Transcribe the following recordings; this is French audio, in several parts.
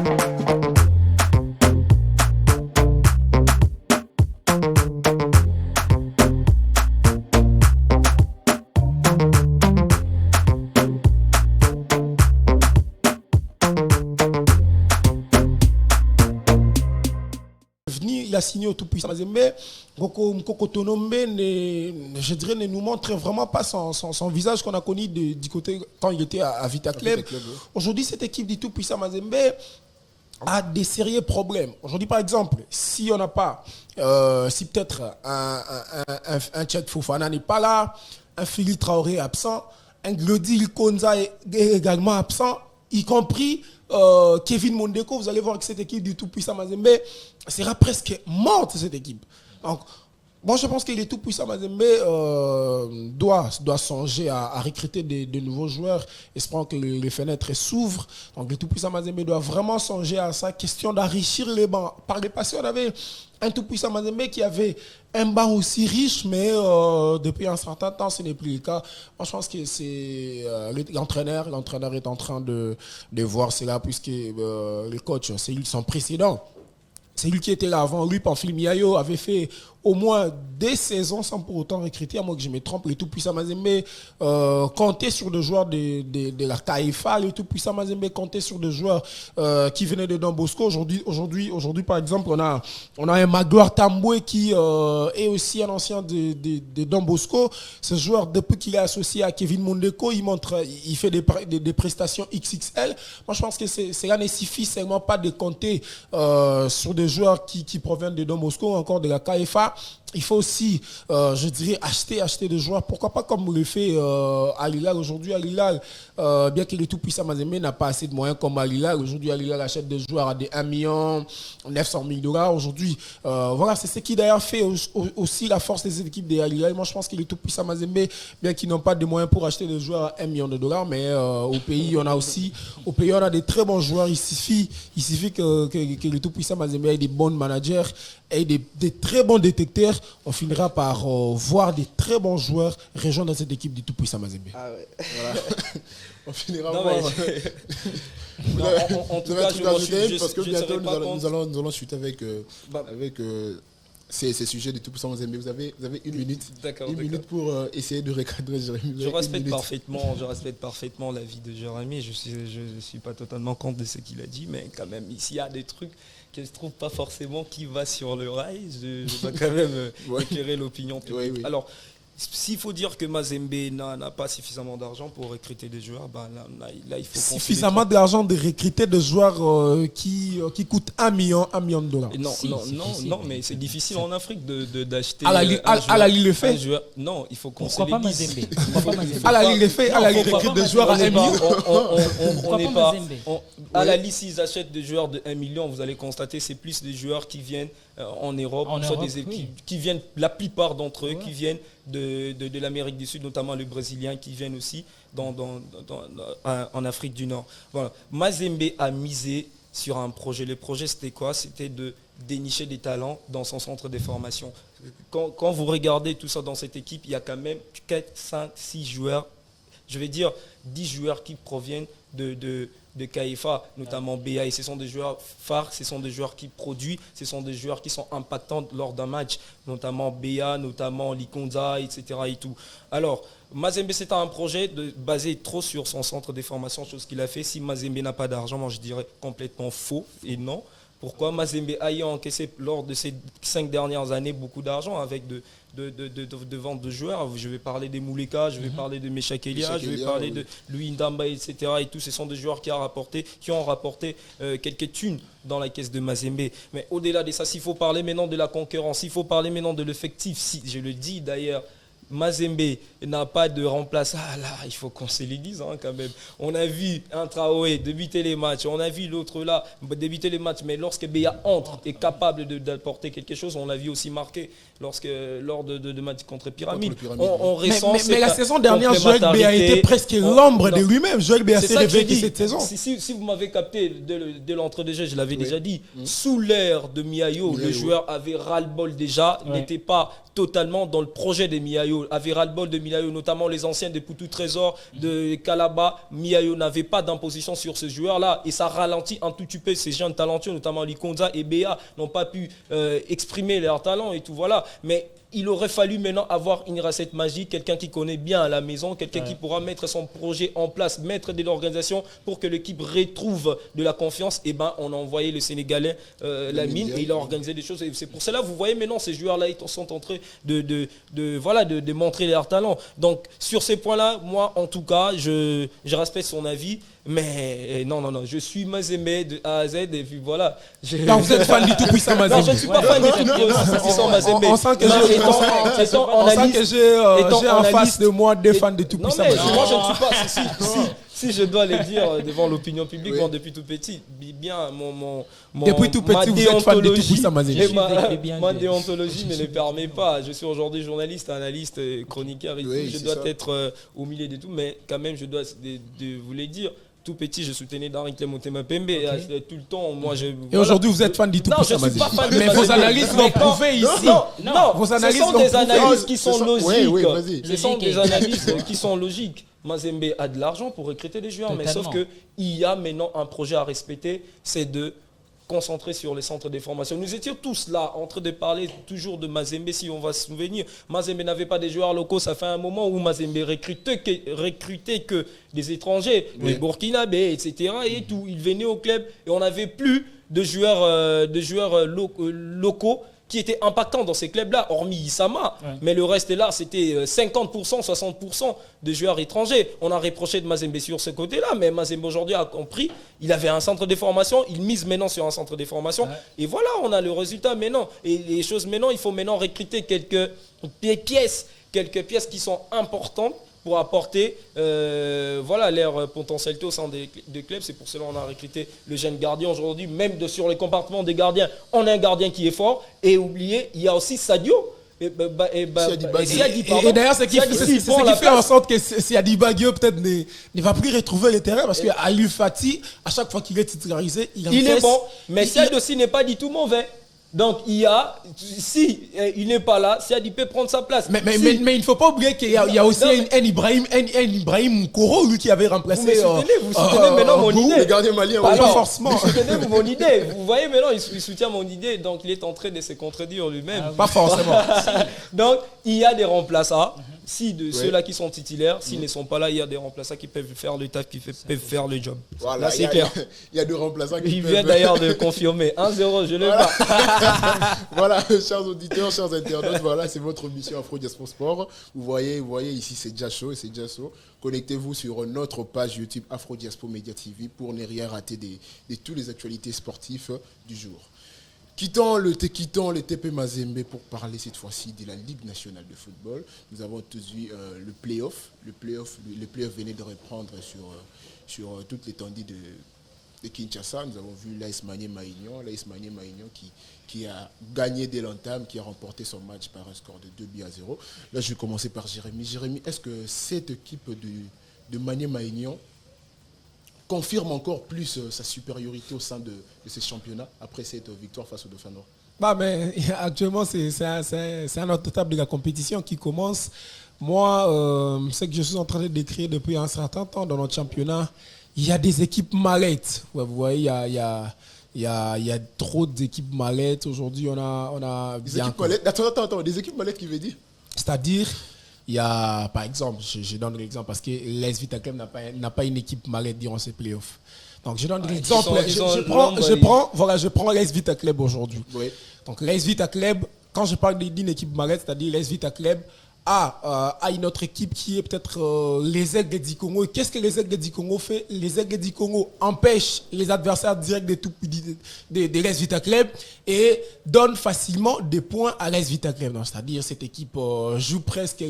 Il a signé au tout-puissant Mazembe. Nkoko Tonombe, je dirais, ne nous montre vraiment pas son visage qu'on a connu du côté quand il était à Vita Club. Aujourd'hui, cette équipe du tout-puissant Mazembe a des sérieux problèmes. Aujourd'hui, par exemple, si on n'a pas, si peut-être un Tchèque Fofana n'est pas là, un Fili Traoré absent, un Glody Konza est également absent, y compris Kevin Mondeko, vous allez voir que cette équipe du tout-puissant Mazembe sera presque morte, cette équipe. Donc, moi, je pense que le tout-puissant Mazembe doit songer à recruter de nouveaux joueurs, espérant que les fenêtres s'ouvrent. Donc, le tout-puissant Mazembe doit vraiment songer à ça, question d'enrichir les bancs. Par le passé, on avait un tout-puissant Mazembe qui avait un banc aussi riche, mais depuis un certain temps, ce n'est plus le cas. Moi, je pense que c'est l'entraîneur est en train de voir cela, puisque le coach, c'est son précédent. C'est lui qui était là avant. Lui, Pamphile Miayo, avait fait au moins des saisons sans pour autant recruter, à moins que je me trompe. Le tout-puissant Mazembe comptait sur des joueurs de la CAIFA. Le tout-puissant Mazembe comptait sur des joueurs qui venaient de Don Bosco. Aujourd'hui, par exemple, on a un Magloire Tamboué qui est aussi un ancien de Don Bosco. Ce joueur, depuis qu'il est associé à Kevin Mondeko, il fait des prestations XXL. Moi, je pense que cela ne suffit seulement pas de compter sur des joueurs qui proviennent de Don Bosco, encore de la CAIFA. Il faut aussi, je dirais, acheter des joueurs. Pourquoi pas comme le fait Al Hilal aujourd'hui. Al Hilal, bien que le tout-puissant Mazembe n'a pas assez de moyens comme Al Hilal. Aujourd'hui, Al Hilal achète des joueurs à des 1 900 000 $. Aujourd'hui, voilà, c'est ce qui d'ailleurs fait aussi la force des équipes de Al Hilal. Moi, je pense que le tout-puissant Mazembe, bien qu'ils n'ont pas de moyens pour acheter des joueurs à 1 million $, mais au pays, on a des très bons joueurs. Il suffit que le tout-puissant Mazembe ait des bons managers et des très bons détecteurs. On finira par voir des très bons joueurs rejoindre cette équipe du tout-puissant Mazembe. Ah ouais. Voilà. On finira par voir. En tout cas, parce que bientôt nous allons chuter avec ces sujets du tout-puissant Mazembe. Vous avez une minute. D'accord. Pour essayer de recadrer Jérémy. Je respecte parfaitement l'avis de Jérémy. Je suis pas totalement contre de ce qu'il a dit, mais quand même, ici, il y a des trucs que je trouve pas forcément qui va sur le rail. Je vais quand même éclairer l'opinion publique. Oui. Alors, s'il faut dire que Mazembe n'a pas suffisamment d'argent pour recruter des joueurs, là il faut suffisamment d'argent de recruter des joueurs qui coûtent 1 million $. Non, mais c'est difficile en Afrique d'acheter. Al-Ahly le fait. Non, il faut qu'on Pourquoi pas Mazembe? Al-Ahly le fait. Al-Ahly recrute des joueurs à 1 million. On n'est pas. Al-Ahly, s'ils achètent des joueurs de 1 million, vous allez constater c'est plus des joueurs qui viennent en Europe, soit des équipes qui viennent, la plupart d'entre eux qui viennent de l'Amérique du Sud, notamment les Brésiliens qui viennent aussi en Afrique du Nord. Voilà. Mazembe a misé sur un projet. Le projet, c'était quoi? C'était de dénicher des talents dans son centre de formation. Quand vous regardez tout ça dans cette équipe, il y a quand même 4, 5, 6 joueurs, je vais dire 10 joueurs qui proviennent de CAIFA, notamment BA, et ce sont des joueurs phares, ce sont des joueurs qui produisent, ce sont des joueurs qui sont impactants lors d'un match, notamment BA, notamment Likonza, etc. et tout. Alors, Mazembe, c'est un projet basé trop sur son centre de formation, chose qu'il a fait. Si Mazembe n'a pas d'argent, moi je dirais complètement faux et non. Pourquoi Mazembe a encaissé lors de ces 5 dernières années beaucoup d'argent avec de vente de joueurs? Je vais parler des Mouleka, je vais parler de Meshak Elia, je vais parler de Louis Ndamba, etc. Et tout, ce sont des joueurs qui ont rapporté quelques thunes dans la caisse de Mazembe. Mais au-delà de ça, s'il faut parler maintenant de la concurrence, s'il faut parler maintenant de l'effectif, si je le dis d'ailleurs, Mazembe n'a pas de remplaçant. Ah là, il faut qu'on se le dise quand même. On a vu un Traoré débuter les matchs, on a vu l'autre là débuter les matchs, mais lorsque Béa entre est capable d'apporter quelque chose, on l'a vu aussi marqué lors de matchs contre Pyramide. On ressent mais la saison dernière, Joël Béa était presque l'ombre de lui-même. Joël Béa s'est réveillé cette saison. Si vous m'avez capté de l'entrée de jeu, je l'avais déjà dit, sous l'ère de Miayo, le joueur avait ras-le-bol déjà, n'était pas totalement dans le projet de Miayo. Miayo avait ras-le-bol de Miayo, notamment les anciens de Poutou Trésor, de Kalaba. Miayo n'avait pas d'imposition sur ce joueur-là et ça ralentit un tout petit peu ces jeunes talentueux, notamment Likonza et Béa n'ont pas pu exprimer leur talent et tout, voilà. Mais il aurait fallu maintenant avoir une recette magique, quelqu'un qui connaît bien à la maison, quelqu'un qui pourra mettre son projet en place, mettre de l'organisation pour que l'équipe retrouve de la confiance. Et ben, on a envoyé le Sénégalais Lamine et il a organisé des choses. Et c'est pour cela, vous voyez maintenant, ces joueurs-là, ils sont en train de montrer leur talent. Donc, sur ces points-là, moi, en tout cas, je respecte son avis. Mais non, je suis Mazembe de A à Z et puis voilà. Non, vous êtes fan du tout-puissant Mazembe. Non, je ne suis pas fan du tout-puissant Mazembe. On sent que j'ai en face de moi des fans de tout-puissant Mazembe. Moi, je ne suis pas... Si je dois le dire devant l'opinion publique, moi, depuis tout petit, bien depuis tout petit, vous êtes fan de tout-puissant Mazembe. Ma déontologie ne le permet pas. Je suis aujourd'hui journaliste, analyste, chroniqueur et tout. Je dois être au milieu de tout, mais quand même, je dois vous le dire. Tout petit, je soutenais Darin Motema Pembe tout le temps. Moi, et aujourd'hui, vous êtes fan du tout puissant Mazembe. Mais vos analyses l'ont prouvé ici. Non, vos analyses sont des analyses qui sont logiques. Ce sont des analyses qui sont logiques. Mazembe a de l'argent pour recruter des joueurs, mais sauf qu'il y a maintenant un projet à respecter, c'est de concentrer sur les centres de formation. Nous étions tous là en train de parler toujours de Mazembe, si on va se souvenir. Mazembe n'avait pas des joueurs locaux, ça fait un moment où Mazembe recrutait que des étrangers, des Burkinabés, etc. Et tout. Ils venaient au club et on n'avait plus de joueurs locaux qui étaient impactants dans ces clubs-là, hormis Issama. Mais le reste là, c'était 50%, 60% de joueurs étrangers. On a reproché de Mazembe sur ce côté-là, mais Mazembe aujourd'hui a compris, il avait un centre de formation, il mise maintenant sur un centre de formation, et voilà, on a le résultat maintenant. Et les choses maintenant, il faut maintenant recruter quelques pièces qui sont importantes pour apporter leur potentialité au sein des clubs. C'est pour cela qu'on a recruté le jeune gardien aujourd'hui. Même sur les compartiments des gardiens, on a un gardien qui est fort. Et oubliez, il y a aussi Sadio. Et d'ailleurs, ce qui fait en sorte que Siadi Bagio peut-être ne va plus retrouver le terrain parce qu'Aliou Fati, à chaque fois qu'il est titularisé, il est bon. Mais Siadi aussi n'est pas du tout mauvais. Donc, si il n'est pas là, Siadi peut prendre sa place. Mais il ne faut pas oublier qu'il y a aussi un Ibrahim Koro, lui qui avait remplacé. Vous soutenez maintenant mon idée. Le gardien malien, pas forcément. Vous soutenez mon idée. Vous voyez maintenant, il soutient mon idée. Donc, il est en train de se contredire lui-même. Pas forcément. Donc, il y a des remplaçants. Si ceux-là qui sont titulaires, s'ils ne sont pas là, il y a des remplaçants qui peuvent faire le taf, qui peuvent faire le job. Voilà, là, c'est clair. Il y a des remplaçants qui peuvent... Il vient d'ailleurs de confirmer. 1-0, je le vois. Voilà, chers auditeurs, chers internautes, voilà, c'est votre mission Afro Diaspora Sport. Vous voyez ici, c'est déjà chaud. Connectez-vous sur notre page YouTube Afro Diaspora Media TV pour ne rien rater de toutes les actualités sportives du jour. Quittons le TP Mazembe pour parler cette fois-ci de la Ligue nationale de football. Nous avons tous vu le play-off. Le play-off venait de reprendre sur toute l'étendue de Kinshasa. Nous avons vu l'AS Maniema Union qui a gagné dès l'entame, qui a remporté son match par un score de 2-0. Là, je vais commencer par Jérémy. Jérémy, est-ce que cette équipe de Maniema Union confirme encore plus sa supériorité au sein de ces championnats après cette victoire face au Dauphin Noir? Mais actuellement, c'est un autre étape de la compétition qui commence. Moi, ce que je suis en train de décrire depuis un certain temps dans notre championnat, il y a des équipes mallettes. Ouais, vous voyez, il y a trop d'équipes mallettes. Aujourd'hui, on a des équipes mallettes. Attends, des équipes mallettes qui veut dire? C'est-à-dire, il y a, par exemple, je donne l'exemple parce que l'AS Vita Club n'a pas une équipe mallette durant ces playoffs. Donc, je donne l'exemple. Je prends l'AS Vita Club aujourd'hui. Oui. Donc, l'AS Vita Club, quand je parle d'une équipe mallette, c'est-à-dire l'AS Vita Club a une autre équipe qui est peut-être les Aigles du Congo. Et qu'est-ce que les Aigles du Congo fait? Les Aigles du Congo empêchent les adversaires directs de l'AS Vita Club et donnent facilement des points à l'AS Vita Club. C'est-à-dire cette équipe joue presque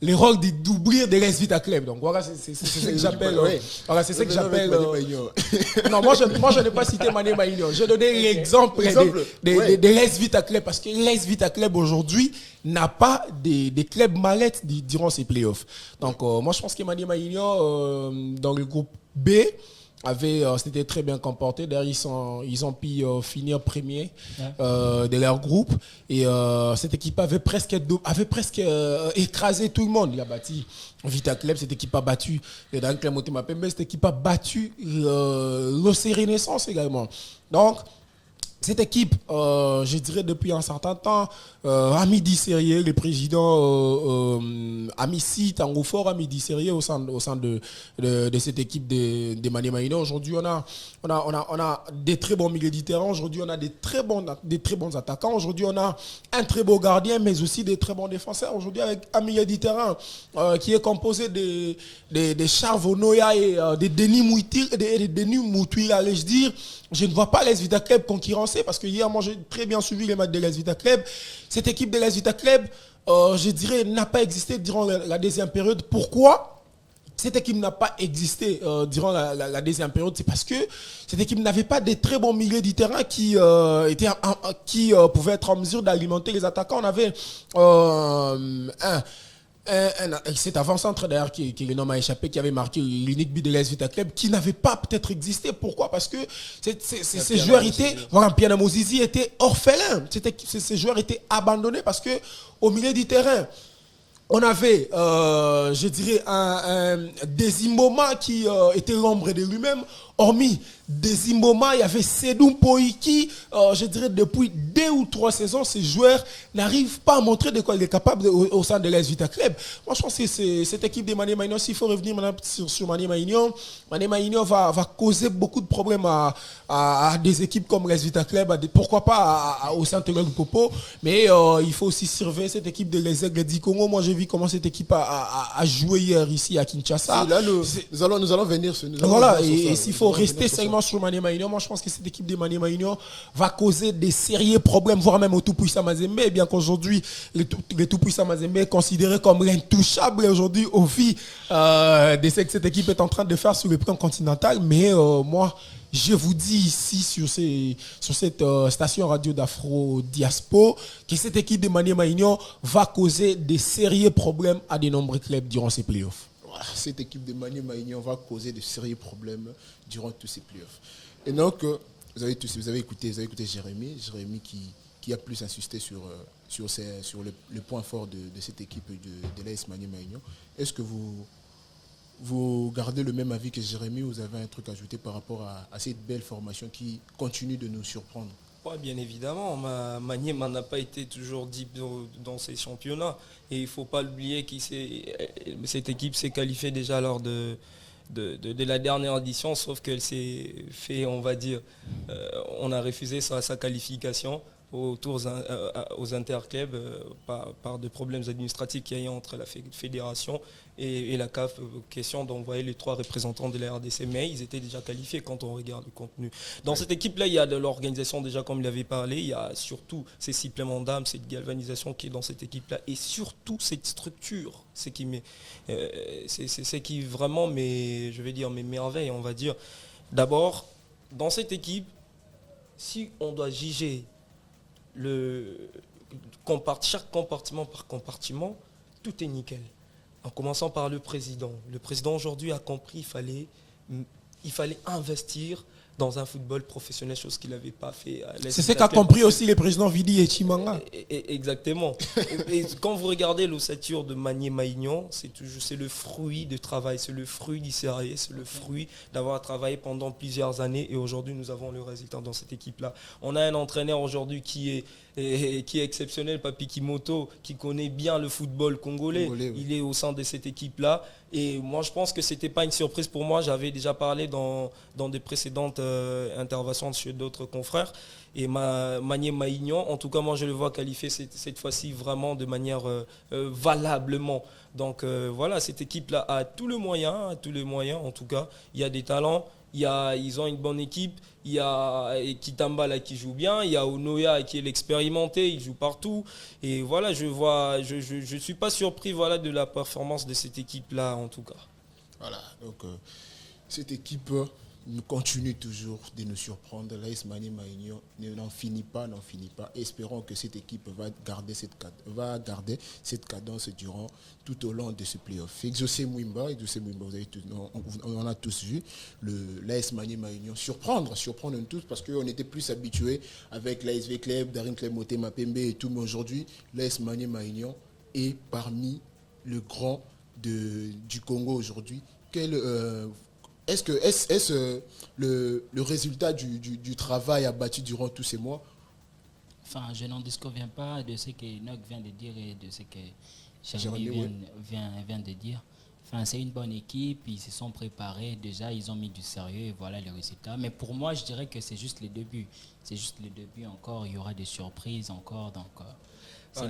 le rôle de d'ouvrir de l'AS Vita Club. Donc voilà, c'est ce que j'appelle. Voilà, c'est ce que j'appelle. Non, moi je n'ai pas cité Maniema Union. Je donnais l'exemple de l'AS Vita Club parce que l'AS Vita Club aujourd'hui n'a pas des clubs mallettes durant ces playoffs. Donc, moi, je pense que Maniema Union, dans le groupe B, s'était très bien comporté. D'ailleurs, ils ont pu finir premier de leur groupe. Et cette équipe avait presque écrasé tout le monde. Il a battu Vita Club, cette équipe a battu Dan Club Motema Pembe, cette équipe a battu l'OC Renaissance également. Donc, cette équipe, je dirais depuis un certain temps, Amidi Serrier, le président Amici Tangoufort, Amidi Serrier au sein de cette équipe de Maniema Union. Aujourd'hui, on a des très bons milieux de terrain. Aujourd'hui, on a des très bons attaquants. Aujourd'hui, on a un très beau gardien, mais aussi des très bons défenseurs. Aujourd'hui, avec un milieu de terrain qui est composé de Charles Noya et de Denis Moutouil, allais-je dire. Je ne vois pas l'AS Vita Club concurrencer parce que hier, moi, j'ai très bien suivi les matchs de l'AS Vita Club. Cette équipe de l'AS Vita Club, je dirais, n'a pas existé durant la deuxième période. Pourquoi cette équipe n'a pas existé durant la deuxième période? C'est parce que cette équipe n'avait pas de très bons milieux de terrain qui pouvaient être en mesure d'alimenter les attaquants. On avait cet avant-centre d'ailleurs qui le nom a échappé, qui avait marqué l'unique but de l'AS Vita Club, qui n'avait pas peut-être existé. Pourquoi? Parce que ces joueurs étaient, Piana Mozizi était orphelin. Ces joueurs étaient abandonnés parce que au milieu du terrain, on avait, je dirais, un Desimboma qui était l'ombre de lui-même. Hormis Desimboma, il y avait Sedou Poiki. Je dirais, depuis 2 ou 3 saisons, ces joueurs n'arrivent pas à montrer de quoi il est capable au sein de l'AS Vita Club. Moi, je pense que c'est cette équipe de Maniema Union. S'il faut revenir maintenant sur Maniema Union va causer beaucoup de problèmes à des équipes comme l'AS Vita Club, pourquoi pas au Saint-Éloi du Popo. Mais il faut aussi surveiller cette équipe de les Aigles du Congo. Moi, j'ai vu comment cette équipe a joué hier ici à Kinshasa. Là, nous allons venir sur nous. Voilà, et s'il faut rester seulement sur Maniema Union, moi je pense que cette équipe de Maniema Union va causer des sérieux problèmes, voire même au tout-puissant Mazembe, bien qu'aujourd'hui, le tout-puissant Mazembe est considéré comme l'intouchable aujourd'hui au vu de ce que cette équipe est en train de faire sur le plan continental. Mais moi, je vous dis ici sur cette station radio d'Afro Diaspo que cette équipe de Maniema Union va causer des sérieux problèmes à de nombreux clubs durant ces playoffs. Cette équipe de Maniema Union va causer de sérieux problèmes durant tous ces playoffs. Et donc, vous avez écouté Jérémy qui a plus insisté sur les points forts de cette équipe de l'AS Maniema Union. Est-ce que vous gardez le même avis que Jérémy ou vous avez un truc à ajouter par rapport à cette belle formation qui continue de nous surprendre? Ouais, bien évidemment, Maniema n'a pas été toujours deep dans ces championnats. Et il ne faut pas l'oublier que cette équipe s'est qualifiée déjà lors de la dernière édition, sauf qu'elle s'est fait, on va dire, on a refusé sa qualification aux interclubs par des problèmes administratifs qu'il y a eu entre la fédération et la CAF, question d'envoyer les 3 représentants de la RDC, mais ils étaient déjà qualifiés quand on regarde le contenu. Dans cette équipe-là, il y a de l'organisation déjà, comme il avait parlé, il y a surtout ces suppléments d'âme, cette galvanisation qui est dans cette équipe-là, et surtout cette structure, c'est qui vraiment m'émerveille, on va dire. D'abord, dans cette équipe, si on doit juger chaque compartiment par compartiment, tout est nickel. En commençant par le président. Le président aujourd'hui a compris qu'il fallait investir dans un football professionnel, chose qu'il n'avait pas fait. C'est ce qu'a compris aussi les présidents Vidi et Chimanga. Exactement. Et quand vous regardez l'ossature de Maniema Union, c'est le fruit de travail, c'est le fruit du sérieux, c'est le fruit d'avoir travaillé pendant plusieurs années. Et aujourd'hui, nous avons le résultat dans cette équipe-là. On a un entraîneur aujourd'hui qui est exceptionnel, Papi Kimoto, qui connaît bien le football congolais. Oui. Il est au sein de cette équipe-là. Et moi, je pense que ce n'était pas une surprise pour moi. J'avais déjà parlé dans des précédentes interventions chez d'autres confrères. Et Maniema Union, en tout cas, moi, je le vois qualifier cette fois-ci vraiment de manière valablement. Donc, voilà, cette équipe-là a tous les moyens, en tout cas. Il y a des talents. Ils ont une bonne équipe. Il y a Kitamba là, qui joue bien. Il y a Onoya qui est l'expérimenté. Il joue partout. Et voilà, je suis pas surpris de la performance de cette équipe-là, en tout cas. Voilà, donc cette équipe continue toujours de nous surprendre. L'AS Maniema Union n'en finit pas. Espérons que cette équipe va garder cette cadence durant tout au long de ce play-off. Exaucé Mwimba, on a tous vu l'AS Maniema Union surprendre nous tous parce qu'on était plus habitués avec l'ASV Club, Daring Club Motema Pembe et tout, mais aujourd'hui, l'AS Maniema Union est parmi le grand du Congo aujourd'hui. Est-ce le résultat du travail abattu durant tous ces mois? Enfin, je n'en disconviens pas de ce que Enoch vient de dire et de ce que Jérémy vient de dire. Enfin, c'est une bonne équipe, ils se sont préparés, déjà ils ont mis du sérieux et voilà les résultats. Mais pour moi, je dirais que c'est juste le début. C'est juste le début encore, il y aura des surprises encore. Donc,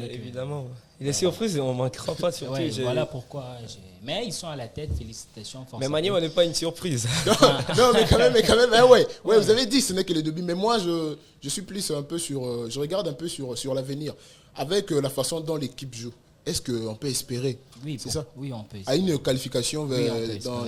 évidemment. Les surprises, on ne manquera pas surtout. Ouais, voilà pourquoi. Mais ils sont à la tête, félicitations. Mais Maniema n'est pas une surprise. non, mais quand même, ouais, vous avez dit ce n'est que le début. Mais moi, je suis plus un peu je regarde un peu sur l'avenir. Avec la façon dont l'équipe joue. Est-ce qu'on peut espérer, c'est ça? Oui, on peut espérer. À une qualification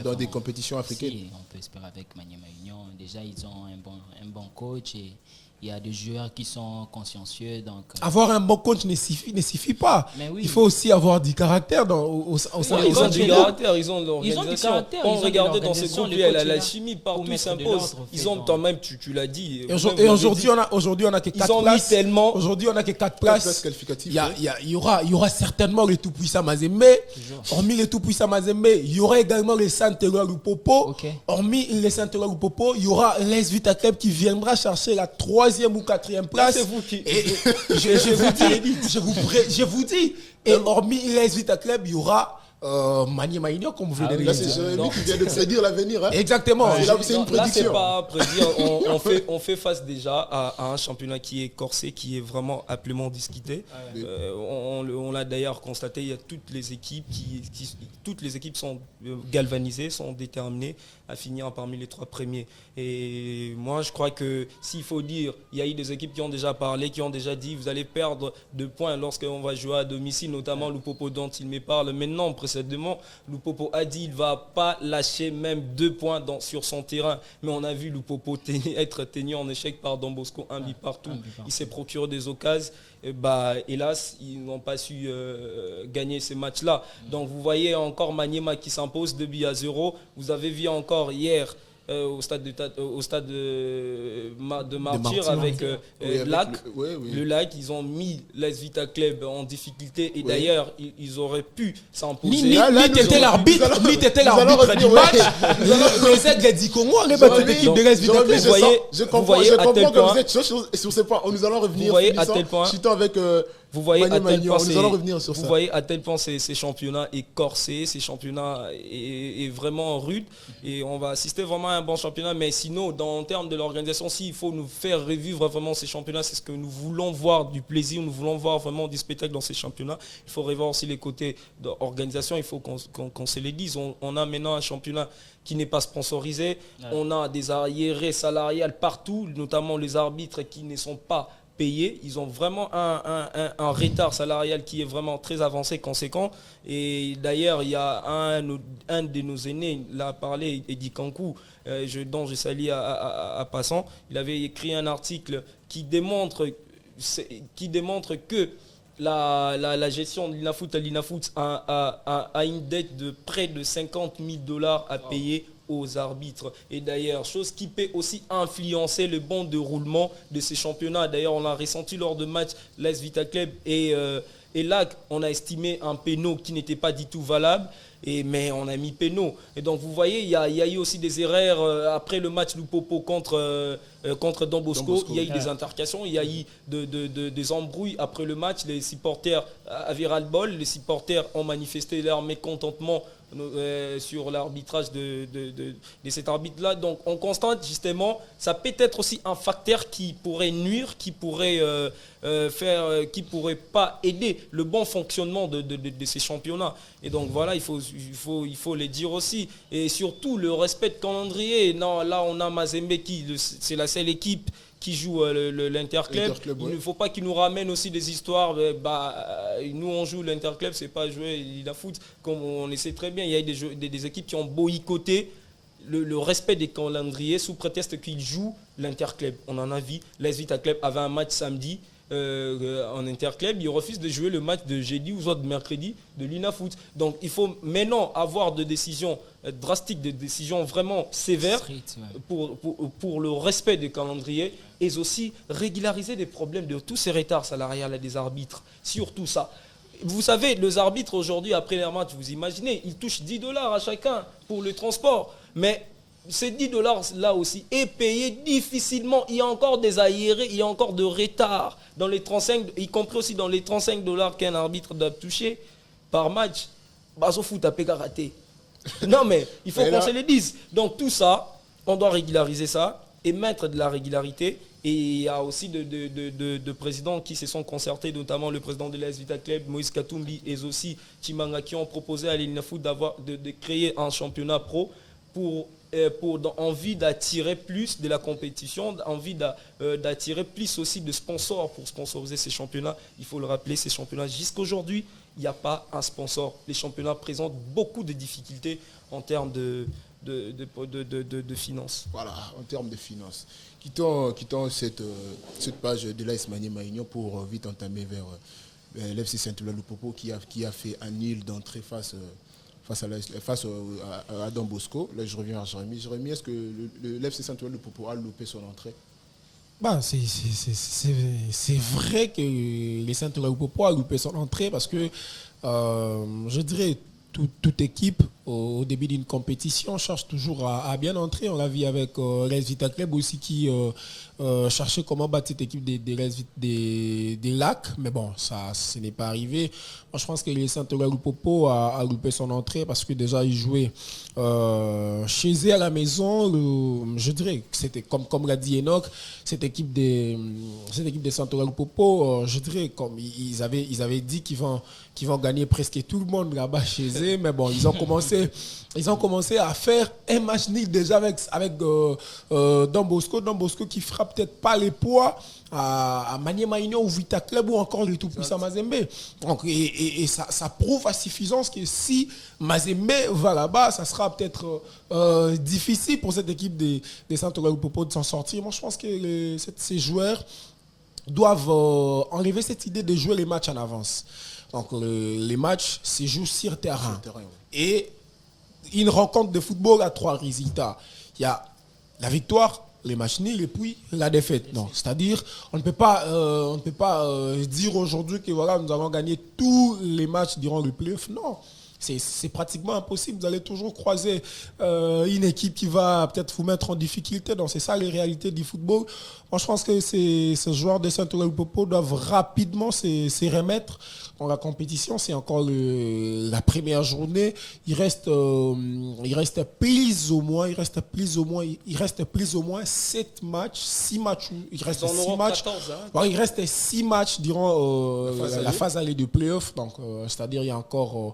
dans des compétitions africaines? Si, on peut espérer avec Maniema Union. Déjà, ils ont un bon coach et il y a des joueurs qui sont consciencieux. Donc, avoir un bon coach ne suffit pas. Oui. Il faut aussi avoir du caractère au sein ils ont du caractère, ils ont l'organisation. On regardait dans ce groupe, la chimie partout s'impose. Ils ont quand même, tu l'as dit. Et aujourd'hui, on a que 4 places. Aujourd'hui, on a que 4 places qualificatives. Il y aura certainement le tout-puissant Mazembe. Hormis le tout-puissant Mazembe, il y aura également le Saint-Éloi Lupopo. Hormis le Saint-Éloi Lupopo, il y aura l'AS Vita Club qui viendra chercher la 3e ou 4e place. Là, c'est vous qui... je vous dis. Et hormis l'AS Vita Club, il y aura Maniema Union, comme vous venez de le dire. C'est Jérémy qui vient de prédire l'avenir. Hein. Exactement. C'est une prédiction. Là, c'est pas prédire. On fait face déjà à un championnat qui est corsé, qui est vraiment amplement discuté. On l'a d'ailleurs constaté. Il y a toutes les équipes sont galvanisées, sont déterminées à finir parmi les 3 premiers. Et moi, je crois que s'il faut dire, il y a eu des équipes qui ont déjà parlé, qui ont déjà dit vous allez perdre 2 points lorsqu'on va jouer à domicile, notamment Lupopo dont il me parle maintenant. Précédemment, Lupopo a dit qu'il ne va pas lâcher même 2 points sur son terrain. Mais on a vu Lupopo être tenu en échec par Don Bosco, un but partout. Il s'est procuré des occasions. Hélas, ils n'ont pas su gagner ces matchs-là. Donc vous voyez encore Maniema qui s'impose 2-0. Vous avez vu encore hier au stade de Martyr avec Lac. Le Lac, ils ont mis l'AS Vita Club en difficulté et d'ailleurs, ils auraient pu s'imposer. Ni était l'arbitre du match. Les aides du Congo, on n'est pas toute l'équipe de l'AS Vita Club. Je comprends que vous êtes sur ce point. Nous allons revenir. Vous voyez à tel point. Avec vous voyez à tel point ces championnats est corsé, ces championnats est vraiment rude et on va assister vraiment à un bon championnat. Mais sinon, en termes de l'organisation, s'il faut nous faire revivre vraiment ces championnats, c'est ce que nous voulons voir, du plaisir, nous voulons voir vraiment du spectacle dans ces championnats. Il faut revoir aussi les côtés d'organisation, il faut qu'on se les dise. On a maintenant un championnat qui n'est pas sponsorisé, on a des arriérés salariales partout, notamment les arbitres qui ne sont pas payés. Ils ont vraiment un retard salarial qui est vraiment très avancé, conséquent. Et d'ailleurs, il y a un de nos aînés, l'a parlé, Eddie Kankou, dont je salue à passant. Il avait écrit un article qui démontre que la gestion de l'INAFOOT a une dette de près de $50 000 à payer aux arbitres. Et d'ailleurs, chose qui peut aussi influencer le bon déroulement de ces championnats. D'ailleurs, on l'a ressenti lors de matchs l'AS Vita Club et là, on a estimé un péno qui n'était pas du tout valable. Mais on a mis péno. Et donc vous voyez, il y a eu aussi des erreurs après le match Lupopo contre Don Bosco. Il y a eu des altercations, il y a eu des embrouilles après le match. Les supporters avaient ras-le-bol, les supporters ont manifesté leur mécontentement sur l'arbitrage de cet arbitre-là. Donc on constate justement, ça peut être aussi un facteur qui pourrait nuire, qui pourrait pas aider le bon fonctionnement de ces championnats. Et donc voilà, il faut les dire aussi. Et surtout le respect de calendrier. Non, là on a Mazembe c'est la seule équipe qui joue l'Interclub. Il ne faut pas qu'ils nous ramènent aussi des histoires. Nous, on joue l'Interclub, c'est pas jouer la foot. Comme on le sait très bien, il y a des équipes qui ont boycotté le respect des calendriers sous prétexte qu'ils jouent l'interclub. On en a vu, l'AS Vita Club avait un match samedi en interclub, ils refusent de jouer le match de jeudi ou soit de mercredi de l'UNAFoot. Donc il faut maintenant avoir des décisions drastiques, des décisions vraiment sévères pour le respect des calendriers et aussi régulariser les problèmes de tous ces retards salariales des arbitres. Surtout ça. Vous savez, les arbitres aujourd'hui, après les matchs, vous imaginez, ils touchent $10 à chacun pour le transport. Mais ces $10 là aussi est payé difficilement. Il y a encore des aérés, il y a encore de retard dans les 35, y compris aussi dans les $35 qu'un arbitre doit toucher par match. Baso foot à péga raté. Non mais il faut qu'on se le dise. Donc tout ça, on doit régulariser ça et mettre de la régularité. Et il y a aussi de présidents qui se sont concertés, notamment le président de l'AS Vita Club, Moïse Katumbi, et aussi Chimanga, qui ont proposé à l'UNAFoot de créer un championnat pro pour envie d'attirer plus de la compétition, envie d'attirer plus aussi de sponsors pour sponsoriser ces championnats. Il faut le rappeler, ces championnats, jusqu'à aujourd'hui, il n'y a pas un sponsor. Les championnats présentent beaucoup de difficultés en termes de finances. Voilà, en termes de finances. Quittons cette page de l'AS Maniema-Union pour vite entamer vers l'FC Saint-Ouen-Lupopo qui a fait un nul d'entrée face à Don Bosco. Là, je reviens à Jérémy. Jérémy, est-ce que l'FC Saint-Ouen-Lupopo a loupé son entrée? C'est vrai que les Saint-Ouen-Lupopo a loupé son entrée parce que je dirais toute équipe au début d'une compétition cherche toujours à bien entrer. On l'a vu avec l'AS Vita Club aussi qui cherchait comment battre cette équipe des Lacs. Mais bon, ce n'est pas arrivé. Moi, je pense que les Saint-Ouen-Lupopo a loupé son entrée parce que déjà, ils jouaient chez eux à la maison. Je dirais que c'était, comme l'a dit Enoch, cette équipe des Saint-Ouen-Lupopo, je dirais, comme ils avaient dit qu'ils vont gagner presque tout le monde là-bas chez eux. Mais bon, ils ont commencé à faire un match nul déjà avec Don Bosco. Don Bosco qui fera peut-être pas les poids à Maniema Union ou Vita Club ou encore le tout-puissant Mazembe. Donc, et ça prouve à suffisance que si Mazembe va là-bas, ça sera peut-être difficile pour cette équipe des Saint-Ouen-Lupopo de s'en sortir. Moi, je pense que ces joueurs doivent enlever cette idée de jouer les matchs en avance. Donc, les matchs se jouent sur terrain. Et une rencontre de football à 3 résultats. Il y a la victoire, les matchs nuls et puis la défaite. Non, c'est-à-dire, on ne peut pas dire aujourd'hui que voilà, nous allons gagner tous les matchs durant le play-off. Non. C'est pratiquement impossible. Vous allez toujours croiser une équipe qui va peut-être vous mettre en difficulté. Donc, c'est ça les réalités du football. Moi, je pense que ces joueurs de Saint-Ouen-Lupopo doivent rapidement se remettre dans la compétition. C'est encore la première journée. Il reste plus ou moins 7 matchs, 6 matchs. Il reste 6 matchs. 14, hein. Il reste 6 matchs durant la phase allée de play-off. Donc, c'est-à-dire il y a encore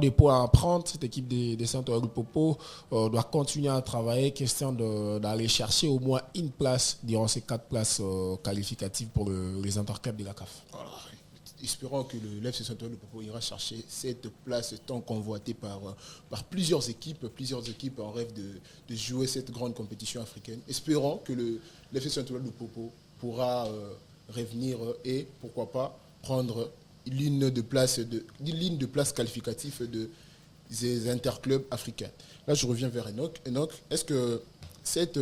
des points à prendre. Cette équipe de Saint-Ouen-Lupopo doit continuer à travailler, question d'aller chercher au moins une place durant ces 4 places qualificatives pour les interclubs de la CAF. Voilà. Espérons que le FC Saint-Ouen-Lupopo ira chercher cette place tant convoitée par plusieurs équipes en rêve de jouer cette grande compétition africaine. Espérons que le FC Saint-Ouen-Lupopo pourra revenir et pourquoi pas prendre l'une de place qualificative des interclubs africains. Là, je reviens vers Enoch. Enoch, est-ce que cette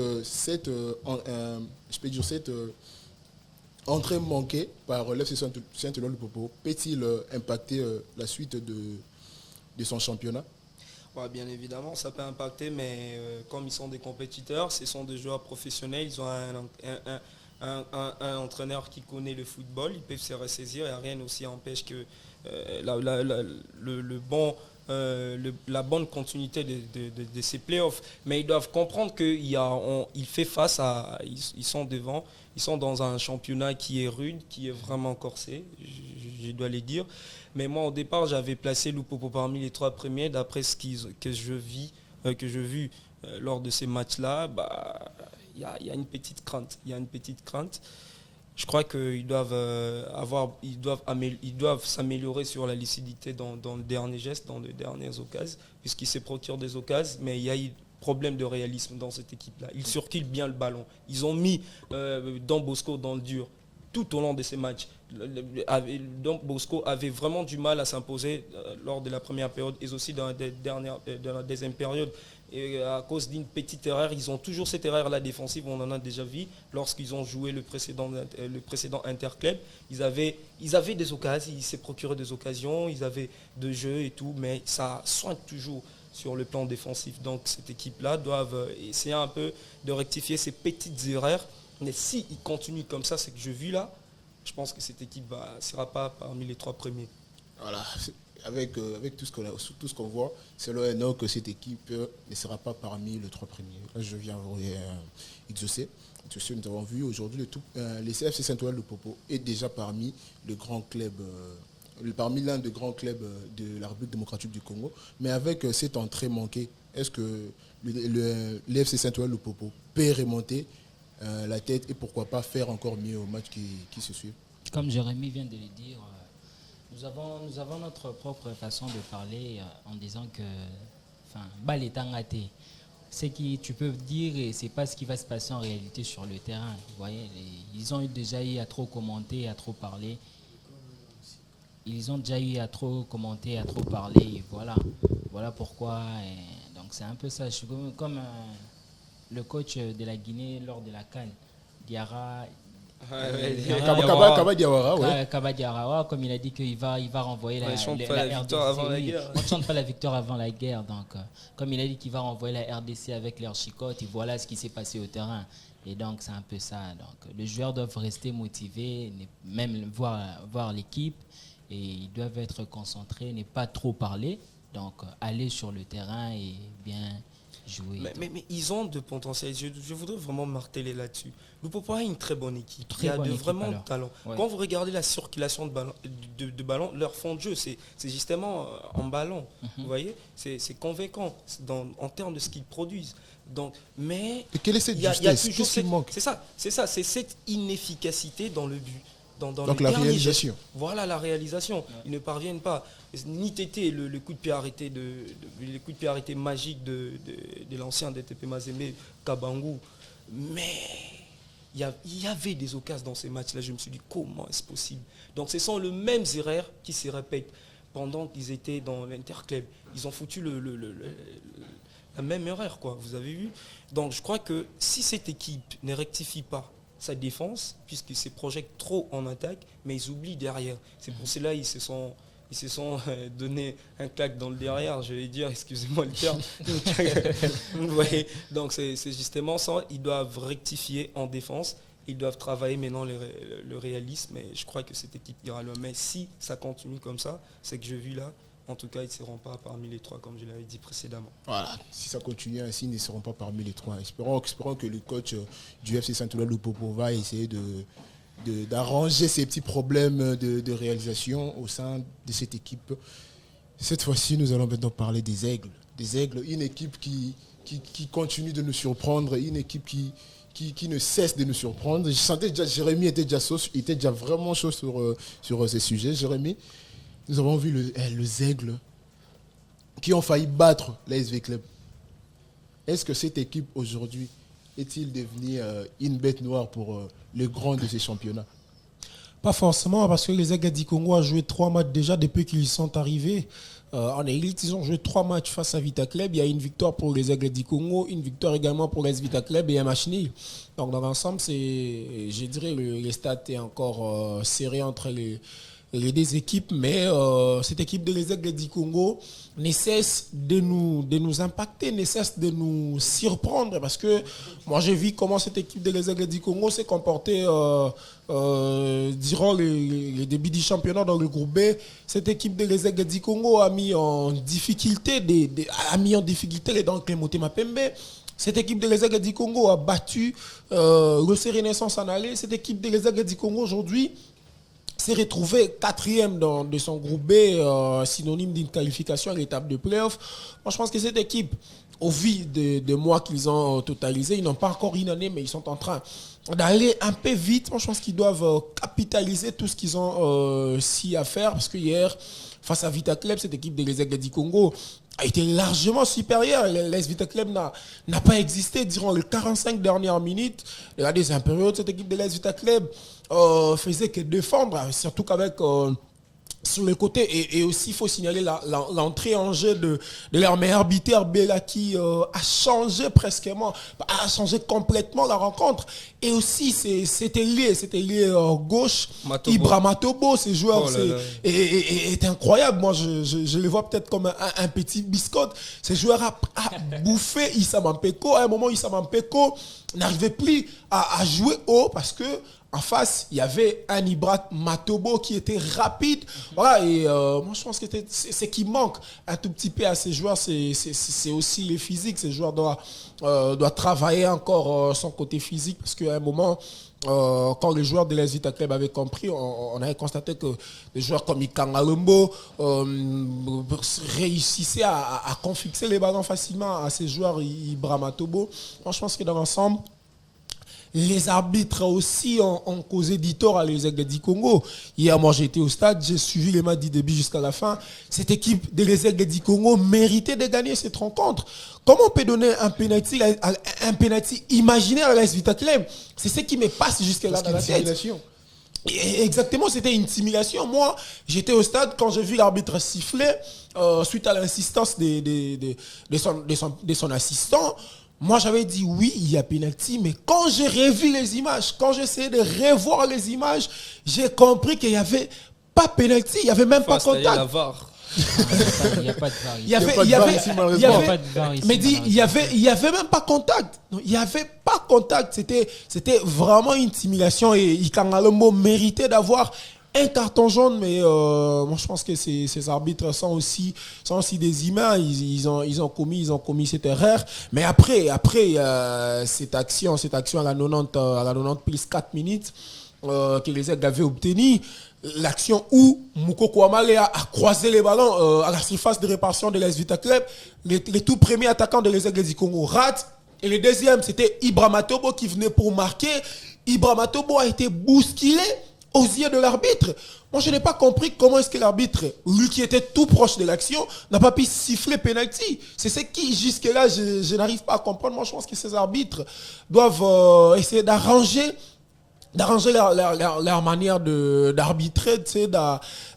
entrée manquée par l'FC Saint-Ouen-Lupopo peut-il impacter la suite de son championnat? Ouais, bien évidemment, ça peut impacter, mais comme ils sont des compétiteurs, ce sont des joueurs professionnels, ils ont un entraîneur qui connaît le football, ils peuvent se ressaisir et rien aussi empêche que la bonne continuité de ces playoffs. Mais ils doivent comprendre qu'ils sont devant, ils sont dans un championnat qui est rude, qui est vraiment corsé, je dois le dire. Mais moi, au départ, j'avais placé Lupopo parmi les 3 premiers, d'après ce que je vis lors de ces matchs-là. Il y a une petite crainte. Je crois qu'ils doivent s'améliorer sur la lucidité dans le dernier geste, dans les dernières occasions, puisqu'ils se procurent des occasions, mais il y a eu problème de réalisme dans cette équipe-là. Ils circulent bien le ballon. Ils ont mis Don Bosco dans le dur tout au long de ces matchs. Don Bosco avait vraiment du mal à s'imposer lors de la première période et aussi dans la deuxième période. Et à cause d'une petite erreur, ils ont toujours cette erreur-là défensive, on en a déjà vu lorsqu'ils ont joué le précédent interclub. Ils avaient des occasions, ils s'est procuré des occasions, ils avaient de jeux et tout, mais ça soigne toujours sur le plan défensif. Donc cette équipe-là doit essayer un peu de rectifier ces petites erreurs. Mais s'ils continuent comme ça, c'est que je vis là, je pense que cette équipe ne sera pas parmi les 3 premiers. Voilà, avec tout ce qu'on voit, selon Enoch, cette équipe ne sera pas parmi les 3 premiers. Là, je viens voir Exaucé. Nous avons vu aujourd'hui les CFC Saint-Ouen de Popo est déjà parmi le grand club. Parmi l'un des grands clubs de la République démocratique du Congo. Mais avec cette entrée manquée, est-ce que le FC Saint-Ouen de Popo peut remonter la tête et pourquoi pas faire encore mieux au match qui se suit? Comme Jérémy vient de le dire, nous avons notre propre façon de parler en disant que balle est engatée. Ce que tu peux dire, et ce n'est pas ce qui va se passer en réalité sur le terrain. Vous voyez, ils ont déjà eu à trop commenter, à trop parler. Ils ont déjà eu à trop commenter, à trop parler. Voilà pourquoi. Donc c'est un peu ça. Je suis comme le coach de la Guinée lors de la CAN, Diarra. Kaba Diarra, comme il a dit qu'il va renvoyer la RDC. On ne chante pas la victoire avant la guerre. Donc, comme il a dit qu'il va renvoyer la RDC avec leur chicotte, et voilà ce qui s'est passé au terrain. Et donc, c'est un peu ça. Donc, les joueurs doivent rester motivés, même voir l'équipe. Et ils doivent être concentrés, ne pas trop parler. Donc, aller sur le terrain et bien jouer. Mais ils ont de potentiel. Je voudrais vraiment marteler là-dessus. Le Popo a une très bonne équipe. Il y a vraiment de talent. Ouais. Quand vous regardez la circulation de ballon, leur fond de jeu, c'est justement en ballon. Vous voyez, c'est convaincant en termes de ce qu'ils produisent. Donc, mais quelle est cette justesse? Qu'est-ce qui manque? C'est ça. C'est cette inefficacité dans le but. Donc la réalisation. Voilà la réalisation. Ouais. Ils ne parviennent pas. Ni Tété, le coup de pied arrêté le coup de pied arrêté magique de l'ancien DTP Mazembe, Kabangou. Mais il y avait des occasions dans ces matchs-là. Je me suis dit, comment est-ce possible? Donc ce sont les mêmes erreurs qui se répètent pendant qu'ils étaient dans l'interclub. Ils ont foutu la même erreur, quoi. Vous avez vu? Donc je crois que si cette équipe ne rectifie pas sa défense, puisqu'ils se projettent trop en attaque, mais ils oublient derrière. C'est pour cela qu'ils se sont donné un claque dans le derrière, je vais dire, excusez-moi le terme. Vous voyez, donc c'est justement ça, ils doivent rectifier en défense, ils doivent travailler maintenant le réalisme, et je crois que cette équipe ira loin. Mais si ça continue comme ça, c'est que je vis là, en tout cas, ils ne seront pas parmi les 3, comme je l'avais dit précédemment. Voilà, si ça continue ainsi, ils ne seront pas parmi les 3. Espérons que le coach du FC Saint-Ouen Lupopo va essayer d'arranger ces petits problèmes de réalisation au sein de cette équipe. Cette fois-ci, nous allons maintenant parler des Aigles. Des Aigles, une équipe qui continue de nous surprendre, une équipe qui ne cesse de nous surprendre. Je sentais déjà, Jérémy était déjà vraiment chaud sur ces sujets. Jérémy, nous avons vu les Aigles qui ont failli battre l'ASV Club. Est-ce que cette équipe aujourd'hui est-il devenue une bête noire pour les grands de ces championnats? Pas forcément, parce que les Aigles du Congo ont joué 3 matchs déjà depuis qu'ils sont arrivés. En élite, ils ont joué 3 matchs face à Vita Club. Il y a une victoire pour les Aigles du Congo, une victoire également pour l'AS Vita Club et un match nul. Donc dans l'ensemble, je dirais les stats est encore serré entre les 2 équipes, mais cette équipe de les Aigles du Congo ne cesse de nous impacter, ne cesse de nous surprendre, parce que moi j'ai vu comment cette équipe de les Aigles du Congo s'est comportée durant les débuts du championnat dans le groupe B. Cette équipe de les Aigles du Congo a mis en difficulté les Dankle Motema Pembe. Cette équipe de les Aigles du Congo a battu le Renaissance en aller. Cette équipe de les Aigles du Congo aujourd'hui s'est retrouvé 4e de son groupe B, synonyme d'une qualification à l'étape de play-off. Moi, je pense que cette équipe, au vu des mois qu'ils ont totalisé, ils n'ont pas encore une année, mais ils sont en train d'aller un peu vite. Moi, je pense qu'ils doivent capitaliser tout ce qu'ils ont si à faire, parce que hier, face à Vita Club, cette équipe des Aigles du Congo a été largement supérieur. L'AS Vita Club n'a pas existé durant les 45 dernières minutes. Regardez, c'est un période, cette équipe de l'AS Vita Club faisait que défendre, surtout qu'avec... sur le côté, et aussi il faut signaler l'entrée en jeu de leur meilleur buteur Bella qui a changé complètement la rencontre. Et aussi c'était lié gauche. Ibra Matobo, ce joueur est incroyable. Moi je le vois peut-être comme un petit biscotte. Ce joueur a bouffé Issa Mampeko. À un moment, Issa Mampeko n'arrivait plus à jouer haut parce que en face, il y avait un Ibra Matobo qui était rapide. Voilà, et moi je pense que c'est qui manque un tout petit peu à ces joueurs, c'est aussi les physiques. Ces joueurs doivent travailler encore son côté physique parce qu'à un moment, quand les joueurs de l'AS Vita Club avaient compris, on avait constaté que des joueurs comme Ikanga Lombo réussissaient à confixer les ballons facilement à ces joueurs Ibra Matobo. Moi je pense que dans l'ensemble, les arbitres aussi ont causé du tort à les Aigles du Congo. Hier, moi, j'ai été au stade, j'ai suivi les matchs du début jusqu'à la fin. Cette équipe des Aigles du Congo méritait de gagner cette rencontre. Comment on peut donner un penalty imaginaire à l'AS Vita Club? C'est ce qui me passe jusque-là dans la tête. Exactement, c'était une simulation. Moi, j'étais au stade quand j'ai vu l'arbitre siffler suite à l'insistance de son assistant. Moi, j'avais dit oui, il y a penalty, mais quand j'ai revu les images, quand j'ai essayé de revoir les images, j'ai compris qu'il n'y avait pas penalty, il n'y avait même pas contact. Il n'y a pas de VAR. Mais il y avait même pas contact. Il n'y avait pas contact. C'était vraiment une simulation et Ikanga Lombo méritait d'avoir un carton jaune, mais moi je pense que ces arbitres sont aussi des humains. Ils ont commis cette erreur. Mais après cette action à la 90 plus 4 minutes que les Aigles avaient obtenu, l'action où Moukoko Amale a croisé les ballons à la surface de réparation de l'AS Vita Club, les tout premiers attaquants de les Aigles du Congo ratent. Et le deuxième, c'était Ibra Matobo qui venait pour marquer. Ibra Matobo a été bousculé aux yeux de l'arbitre. Moi, je n'ai pas compris comment est-ce que l'arbitre, lui qui était tout proche de l'action, n'a pas pu siffler penalty. C'est ce qui, jusque-là, je n'arrive pas à comprendre. Moi, je pense que ces arbitres doivent essayer d'arranger leur manière d'arbitrer,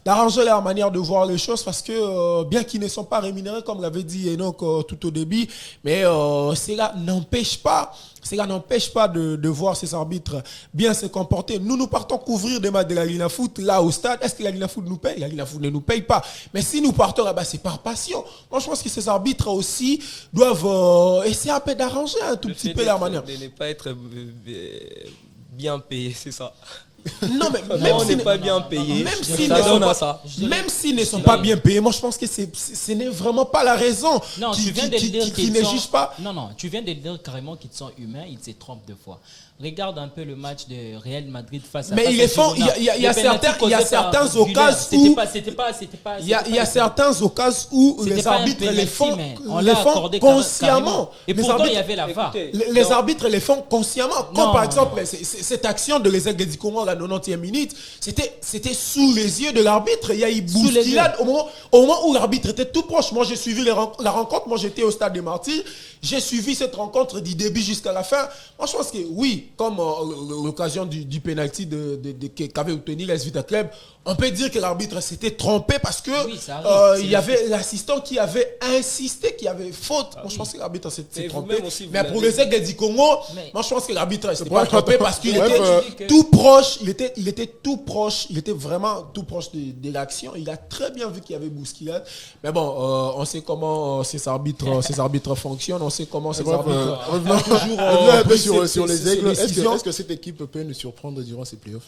d'arranger leur manière de voir les choses, parce que bien qu'ils ne sont pas rémunérés, comme l'avait dit Enoch tout au début, mais cela n'empêche pas de voir ces arbitres bien se comporter. Nous partons couvrir des matchs de la Lina Foot là au stade. Est-ce que la Lina Foot nous paye? La Lina Foot ne nous paye pas. Mais si nous partons là-bas, c'est par passion. Moi, je pense que ces arbitres aussi doivent essayer un peu d'arranger un tout petit peu leur manière. De ne pas être bien payé, c'est ça. Non, mais même on n'est pas bien payé. Même s'ils ne sont pas bien payés, moi je pense que ce n'est vraiment pas la raison qui ne juge pas. Non, tu viens de dire carrément qu'ils sont humains, ils se trompent deux fois. Regarde un peu le match de Real Madrid face à Mais il y a certains occasions où il y a certains occasions où les arbitres les font consciemment. Et pourtant il y avait la VAR. Les arbitres les font consciemment. Comme par exemple cette action de les Aigles du Congo à la 90e minute, c'était sous les yeux de l'arbitre. Il y a eu bousculade au moment où l'arbitre était tout proche. Moi j'ai suivi la rencontre. Moi j'étais au stade des Martyrs. J'ai suivi cette rencontre du début jusqu'à la fin. Moi je pense que oui, comme l'occasion du penalty qu'avait obtenu l'AS Vita Club, on peut dire que l'arbitre s'était trompé parce que il y avait l'assistant qui avait insisté, qui avait faute. Moi je pense que l'arbitre s'était trompé. Mais pour les Aigles du Congo, moi je pense que l'arbitre s'était pas trompé parce qu'il était tout proche. Il était tout proche. Il était vraiment tout proche de l'action. Il a très bien vu qu'il y avait bousculade. Mais bon, on sait comment ces arbitres fonctionnent. On sait comment ces arbitres toujours sur les Aigles. Est-ce que cette équipe peut nous surprendre durant ces playoffs?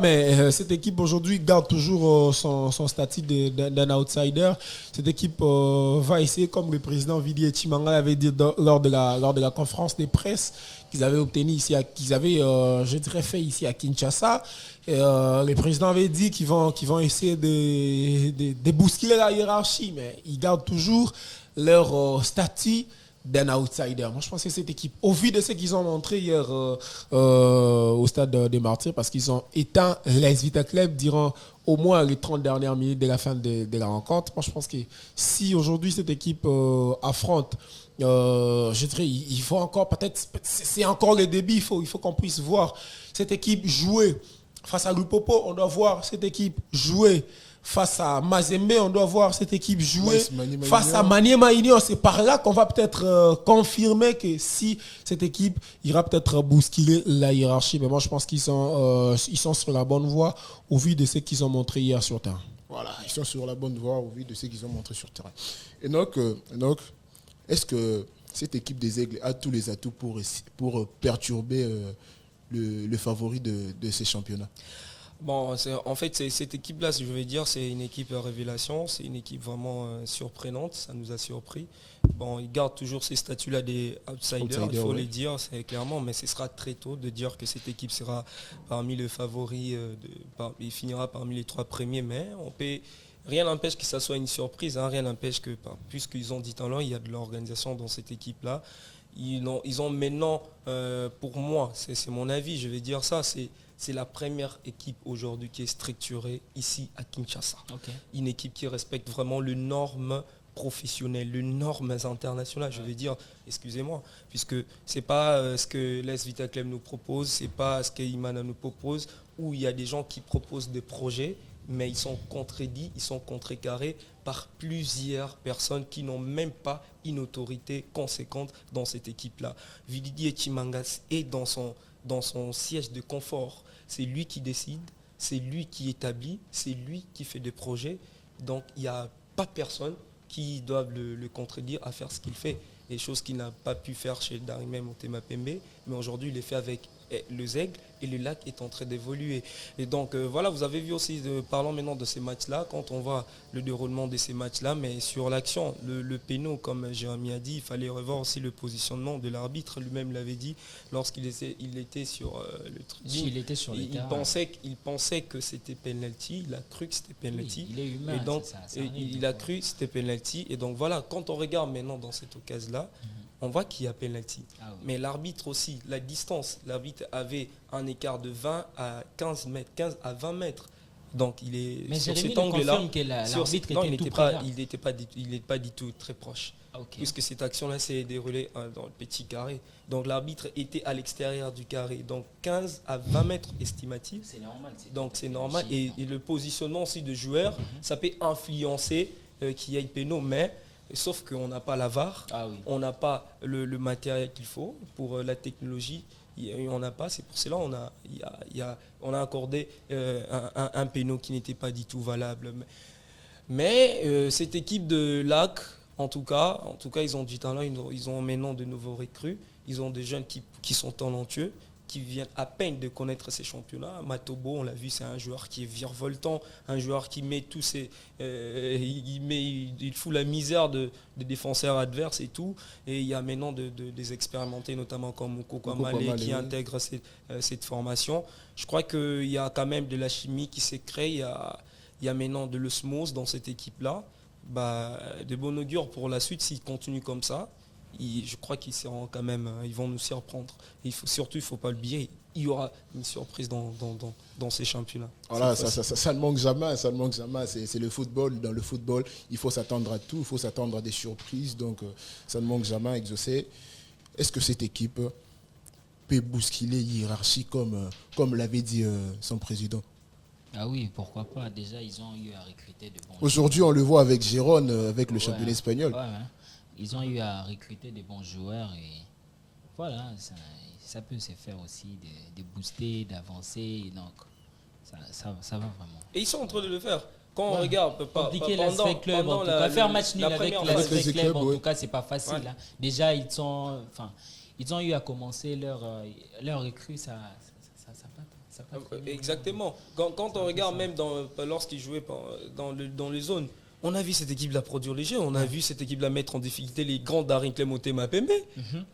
Mais cette équipe aujourd'hui garde toujours son statut d'un outsider. Cette équipe va essayer, comme le président Vidi Chimanga l'avait dit lors de la conférence de presse qu'ils avaient obtenu ici, fait ici à Kinshasa. Le président avait dit qu'ils vont essayer de bousculer la hiérarchie, mais ils gardent toujours leur statut d'un outsider. Moi, je pense que cette équipe, au vu de ce qu'ils ont montré hier au stade des Martyrs, parce qu'ils ont éteint l'AS Vita Club durant au moins les 30 dernières minutes de la fin de la rencontre. Moi, je pense que si aujourd'hui cette équipe affronte, je dirais, il faut encore, peut-être, c'est encore le début, il faut qu'on puisse voir cette équipe jouer face à Lupopo, on doit voir cette équipe jouer face à Mazembe, on doit voir cette équipe jouer face à Maniema Union. C'est par là qu'on va peut-être confirmer que si cette équipe ira peut-être bousculer la hiérarchie. Mais moi, je pense qu'ils sont sur la bonne voie au vu de ce qu'ils ont montré hier sur terrain. Voilà, ils sont sur la bonne voie au vu de ce qu'ils ont montré sur terrain. Et donc, est-ce que cette équipe des Aigles a tous les atouts pour perturber le favori de ces championnats? Bon, en fait, cette équipe-là, je vais dire, c'est une équipe révélation, c'est une équipe vraiment surprenante, ça nous a surpris. Bon, ils gardent toujours ces statuts-là des outsiders, il faut les dire, c'est clairement, mais ce sera très tôt de dire que cette équipe sera parmi les favoris, il finira parmi les 3 premiers, mais rien n'empêche que ça soit une surprise, hein, rien n'empêche que, puisqu'ils ont dit talent, il y a de l'organisation dans cette équipe-là. Ils ont maintenant, pour moi, c'est mon avis, je vais dire ça, c'est la première équipe aujourd'hui qui est structurée ici à Kinshasa. Okay. Une équipe qui respecte vraiment les normes professionnelles, les normes internationales, je vais dire, excusez-moi, puisque ce n'est pas ce que l'AS Vita Club nous propose, ce n'est pas ce que Imana nous propose, où il y a des gens qui proposent des projets, mais ils sont contredits, ils sont contrecarrés par plusieurs personnes qui n'ont même pas une autorité conséquente dans cette équipe-là. Vilidi Echimangas est dans son siège de confort. C'est lui qui décide, c'est lui qui établit, c'est lui qui fait des projets. Donc il n'y a pas personne qui doit le contredire à faire ce qu'il fait. Et chose qu'il n'a pas pu faire chez Darimé Motema Pembe, mais aujourd'hui il les fait avec le Aigle et le Lac est en train d'évoluer. Et donc voilà, vous avez vu aussi, parlant maintenant de ces matchs-là, quand on voit le déroulement de ces matchs-là, mais sur l'action, le péno, comme Jérémy a dit, il fallait revoir aussi le positionnement de l'arbitre, lui-même l'avait dit, lorsqu'il était sur le tribune. Il était sur le terrain. Il pensait que c'était penalty, il a cru que c'était penalty. Oui, il est humain, et donc, ça il a cru que c'était penalty. Et donc voilà, quand on regarde maintenant dans cette occasion-là, on voit qu'il y a penalty. Ah oui. Mais l'arbitre aussi, la distance, l'arbitre avait un écart de 20 à 15 mètres, 15 à 20 mètres. Donc il est mais sur Jérémy cet angle-là. Il n'était pas du tout très proche. Okay. Puisque cette action-là s'est déroulée dans le petit carré. Donc l'arbitre était à l'extérieur du carré. Donc 15 à 20 mètres estimatifs. C'est normal. Donc c'est normal. Et le positionnement aussi de joueurs, ça peut influencer qu'il y ait péno, mais sauf qu'on n'a pas la VAR, on n'a pas le matériel qu'il faut pour la technologie. On n'a pas, c'est pour cela on a accordé un péno qui n'était pas du tout valable. Mais cette équipe de Lac, en tout cas, ils ont du talent, ils ont maintenant de nouveaux recrues, ils ont des jeunes qui sont talentueux, qui viennent à peine de connaître ces championnats. Matobo, on l'a vu, c'est un joueur qui est virevoltant, un joueur qui met tous ses... il fout la misère de défenseurs adverses et tout. Et il y a maintenant des expérimentés, notamment comme Mukoko Amale, qui intègrent cette formation. Je crois qu'il y a quand même de la chimie qui s'est créée. Il y a maintenant de l'osmose dans cette équipe-là. De bon augure pour la suite s'ils continuent comme ça. Je crois qu'ils seront quand même, ils vont nous surprendre. Il ne faut pas oublier, il y aura une surprise dans ces championnats. Voilà, ça ne manque jamais, c'est le football. Dans le football, il faut s'attendre à tout, il faut s'attendre à des surprises, donc ça ne manque jamais, exaucé. Est-ce que cette équipe peut bousculer hiérarchie comme l'avait dit son président? Ah oui, pourquoi pas. Déjà, ils ont eu à recruter de bons Aujourd'hui, on le voit avec Gérone, avec le championnat espagnol. Ouais. Ils ont eu à recruter des bons joueurs et voilà, ça peut se faire aussi, de booster, d'avancer. Donc, ça va vraiment. Et ils sont en train de le faire. Quand on regarde, faire match nul avec l'Aspect Club, en tout cas, c'est pas facile. Ouais. Hein. Déjà, ils ont eu à commencer leur recrue, ça exactement. Quand on regarde même lorsqu'ils jouaient dans les zones, on a vu cette équipe-là produire léger, on a vu cette équipe-là mettre en difficulté les grands Daring Motema Pembe,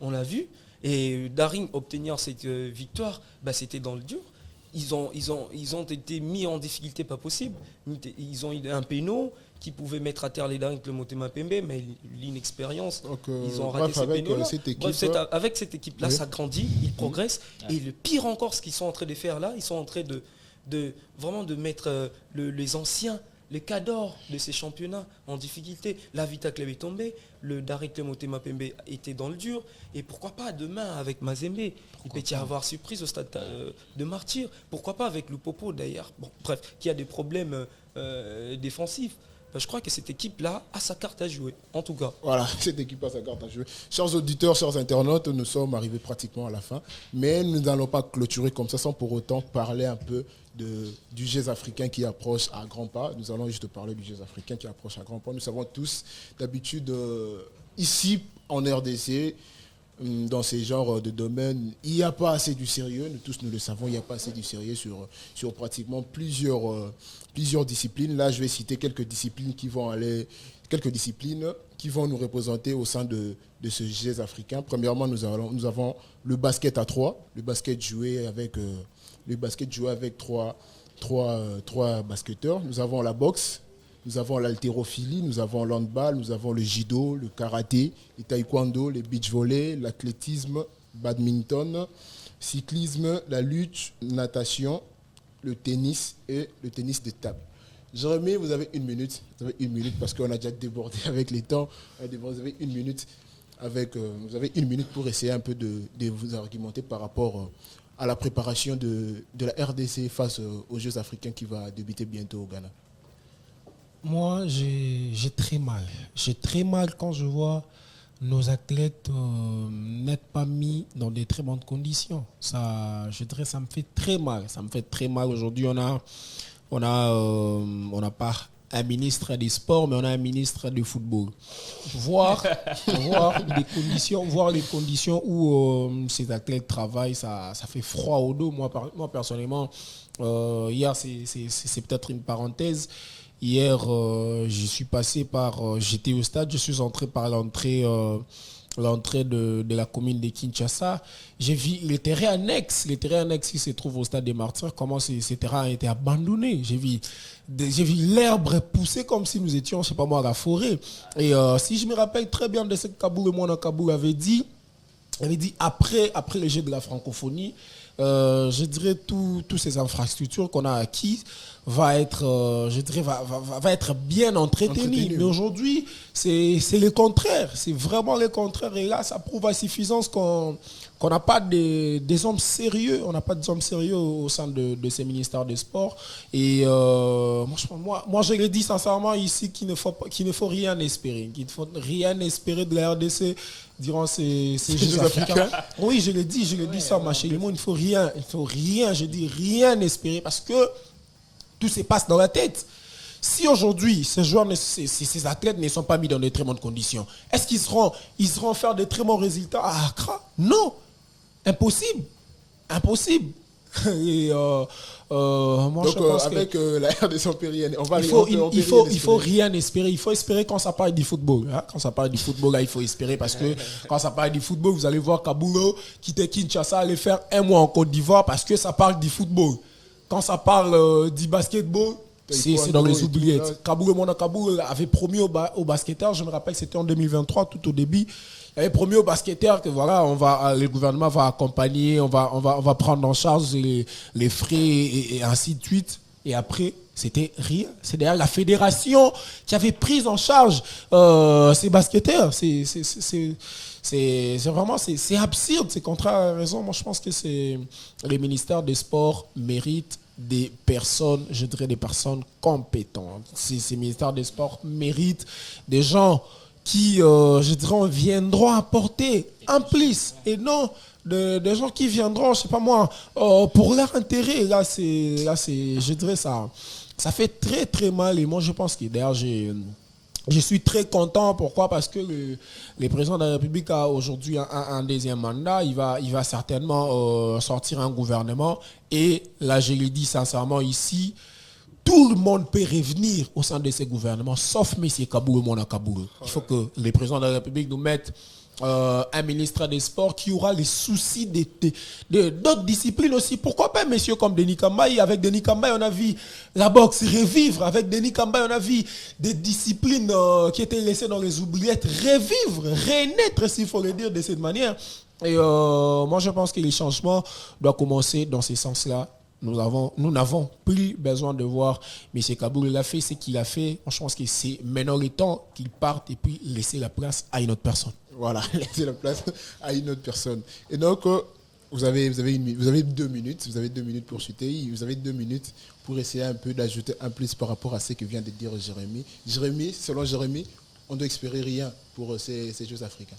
on l'a vu. Et Daring obtenir cette victoire, c'était dans le dur. Ils ont été mis en difficulté pas possible. Ils ont eu un péno qui pouvaient mettre à terre les Daring le Motema Pembe, mais l'inexpérience, ils ont raté bref, ces avec, pénaux-là. cette équipe, Avec cette équipe-là, ça grandit, ils progressent. Et le pire encore, ce qu'ils sont en train de faire là, ils sont en train de mettre les anciens, les cadors de ces championnats en difficulté. La Vita Club est tombée, le Daring Motema Pembe était dans le dur. Et pourquoi pas demain avec Mazembe, il peut y avoir surprise au stade de Martyr. Pourquoi pas avec Lupopo d'ailleurs. Bon, bref, qui a des problèmes défensifs. Je crois que cette équipe-là a sa carte à jouer, en tout cas. Voilà, cette équipe a sa carte à jouer. Chers auditeurs, chers internautes, nous sommes arrivés pratiquement à la fin. Mais nous n'allons pas clôturer comme ça sans pour autant parler un peu du jeu africain qui approche à grands pas. Nous allons juste parler du jeu africain qui approche à grands pas. Nous savons tous, d'habitude, ici en RDC, dans ces genres de domaines, il n'y a pas assez du sérieux. Nous tous, nous le savons, il n'y a pas assez du sérieux sur pratiquement plusieurs disciplines. Là, je vais citer quelques disciplines qui vont nous représenter au sein de ce jeu africain. Premièrement, nous avons le basket à 3, le basket joué avec trois basketteurs. Nous avons la boxe, nous avons l'haltérophilie, nous avons l'handball, nous avons le judo, le karaté, le taekwondo, le beach volley, l'athlétisme, badminton, cyclisme, la lutte, natation, le tennis et le tennis de table. Jérémy, vous avez une minute parce qu'on a déjà débordé avec les temps. Vous avez une minute pour essayer un peu de vous argumenter par rapport à la préparation de la RDC face aux Jeux africains qui va débuter bientôt au Ghana. Moi, j'ai très mal. J'ai très mal quand je vois nos athlètes n'être pas mis dans des très bonnes conditions. Ça me fait très mal. Ça me fait très mal. Aujourd'hui, on n'a pas un ministre des sports, mais on a un ministre du football. Voir les conditions où ces athlètes travaillent, ça fait froid au dos. Moi personnellement, hier, c'est peut-être une parenthèse. Hier, j'étais au stade, je suis entré par l'entrée de la commune de Kinshasa. J'ai vu les terrains annexes qui se trouvent au stade des Martyrs, comment ces terrains ont été abandonnés. J'ai vu l'herbe pousser comme si nous étions, je sais pas moi, à la forêt. Et si je me rappelle très bien de ce que Kaboul avait dit après les Jeux de la francophonie, je dirais toutes ces infrastructures qu'on a acquises va être bien entretenu. Mais aujourd'hui, c'est le contraire. C'est vraiment le contraire. Et là, ça prouve à suffisance qu'on n'a pas des hommes sérieux. On n'a pas des hommes sérieux au sein de ces ministères des Sports. Et moi, je le dis sincèrement ici qu'il ne faut rien espérer. Qu'il ne faut rien espérer de la RDC durant ces Jeux africains. Oui, je le dis ça, ma chérie. Il ne faut rien, je dis rien espérer parce que tout se passe dans la tête. Si aujourd'hui, ces athlètes ne sont pas mis dans de très bonnes conditions, est-ce qu'ils seront faire de très bons résultats à Accra? Non. Impossible. Et moi, donc, je pense avec la RDC empérienne, il faut rien espérer. Il faut espérer quand ça parle du football. Hein? Quand ça parle du football, là, il faut espérer parce que quand ça parle du football, vous allez voir Kaboul quitter Kinshasa, aller faire un mois en Côte d'Ivoire parce que ça parle du football. Quand ça parle du basketball, c'est dans les oubliettes. Kaboul avait promis aux basketteurs, je me rappelle que c'était en 2023, tout au début, il avait promis aux basketteurs que voilà, le gouvernement va accompagner, on va prendre en charge les frais et ainsi de suite. Et après, c'était rien. C'est d'ailleurs la fédération qui avait pris en charge ces basketteurs. C'est absurde, c'est contraire à la raison. Moi, je pense que les ministères des Sports méritent des personnes, je dirais des personnes compétentes. Ces ministères des Sports méritent des gens qui, je dirais, viendront apporter un plus et non des gens qui viendront, je sais pas moi, pour leur intérêt. Là, je dirais ça fait très très mal. Et moi, je pense que d'ailleurs, je suis très content. Pourquoi? Parce que le président de la République a aujourd'hui un deuxième mandat. Il va certainement sortir un gouvernement. Et là, je le dis sincèrement ici, tout le monde peut revenir au sein de ces gouvernements, sauf M. Kaboul et Mona Kaboul. Il faut que le président de la République nous mette un ministre des Sports qui aura les soucis d'autres disciplines aussi. Pourquoi pas un monsieur comme Denis Kambaye? Avec Denis Kambaye, on a vu la boxe revivre. Avec Denis Kambaye, on a vu des disciplines qui étaient laissées dans les oubliettes revivre, renaître, s'il faut le dire de cette manière. Et moi, je pense que les changements doivent commencer dans ce sens-là. Nous n'avons plus besoin de voir M. Kaboul. Il a fait ce qu'il a fait. Je pense que c'est maintenant le temps qu'il parte et puis laisser la place à une autre personne. Voilà, laisser la place à une autre personne. Et donc, vous avez 2 minutes. Vous avez 2 minutes pour chuter. Vous avez 2 minutes pour essayer un peu d'ajouter un plus par rapport à ce que vient de dire Jérémy. Selon Jérémy, on ne doit espérer rien pour ces Jeux africains.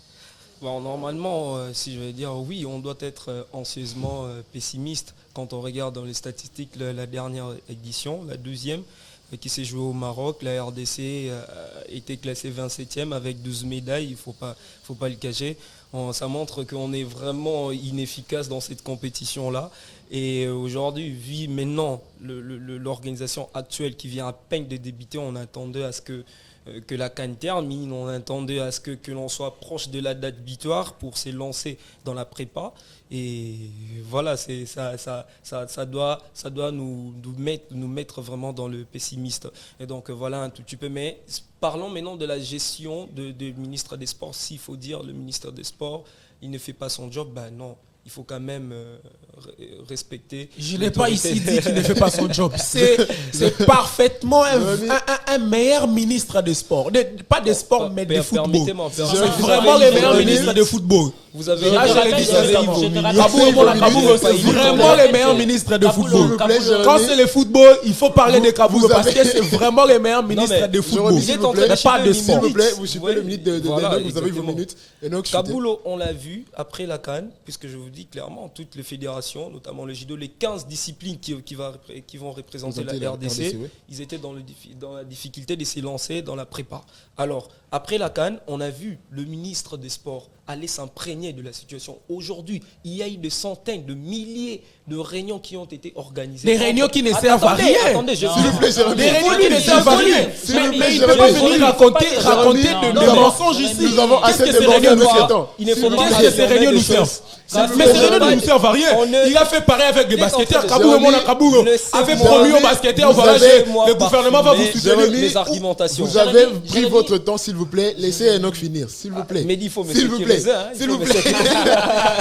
Bon, normalement, si je vais dire oui, on doit être anxieusement pessimiste quand on regarde dans les statistiques la dernière édition, la 12e, qui s'est jouée au Maroc. La RDC était classée 27e avec 12 médailles, il ne faut pas le cacher. Ça montre qu'on est vraiment inefficace dans cette compétition-là. Et aujourd'hui, vu maintenant l'organisation actuelle qui vient à peine de débuter, on attendait à ce que la CAN termine, on attendait à ce que l'on soit proche de la date butoir pour se lancer dans la prépa. Et voilà, ça doit nous mettre vraiment dans le pessimiste. Et donc voilà un tout petit peu. Mais parlons maintenant de la gestion du ministre des Sports. S'il faut dire le ministre des Sports, il ne fait pas son job, ben non. Il faut quand même respecter. Je n'ai pas ici dit qu'il ne fait pas son job. C'est parfaitement un meilleur ministre des Sports. Pas des sports, mais de football. C'est vraiment le meilleur ministre de football. Vous avez là, j'allais dire c'est vraiment le meilleur ministre de football. Quand c'est le football, il faut parler de Kaboul parce que c'est vraiment le meilleur ministre de football. Pas de sport. S'il vous plaît, vous suivez le ministre de vous avez vos minutes. Kaboul, on l'a vu après la CAN, puisque je vous dis clairement, toutes les fédérations, notamment le judo, les 15 disciplines qui vont représenter la RDC, ils étaient dans la difficulté de se lancer dans la prépa. Alors, après la CAN, on a vu le ministre des Sports aller s'imprégner de la situation. Aujourd'hui, il y a eu des centaines, de milliers de réunions qui ont été organisées. Des réunions qui ne servent à rien. Attendez, s'il vous plaît, des réunions qui ne servent à rien. Mais il ne peut pas venir raconter de mensonges ici. Nous avons assez de réunions, monsieur Temps. Qu'est-ce que ces réunions nous servent? Mais ces réunions ne nous servent à rien. Il a fait pareil avec les basketteurs. Kaboul avait promis aux basketteurs, le gouvernement va vous soutenir. Les argumentations. Vous avez pris votre temps, s'il vous plaît. Laissez Enoch finir, s'il vous plaît. Mais il faut me s'il vous plaît. S'il vous plaît.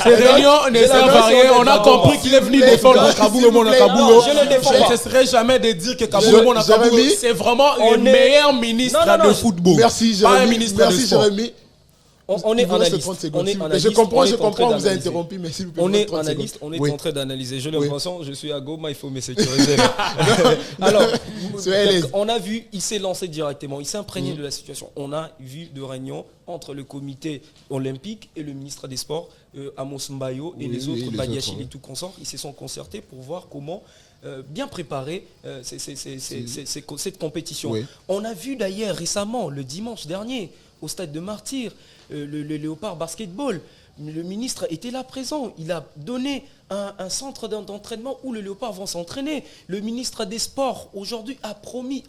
Ces réunions ne servent à rien. On a compris qu'il est venu défendre Kaboul. Je ne cesserai jamais de dire que Kaboul c'est vraiment le meilleur ministre de football. Merci Jérémy. On est analyste. Je comprends, on vous a interrompu, mais s'il vous plaît. On est analyste, on est en train d'analyser. J'ai l'impression, je suis à Goma, il faut me sécuriser. Alors, on a vu, il s'est lancé directement, il s'est imprégné de la situation. On a vu de réunions entre le comité olympique et le ministre des Sports, Amos Mbayo et les autres, Badiachil et tout consort. Ils se sont concertés pour voir comment bien préparer cette compétition. Oui. On a vu d'ailleurs récemment, le dimanche dernier, au stade de Martyrs, le Léopard Basketball, le ministre était là présent. Il a donné un centre d'entraînement où le Léopard vont s'entraîner. Le ministre des Sports, aujourd'hui,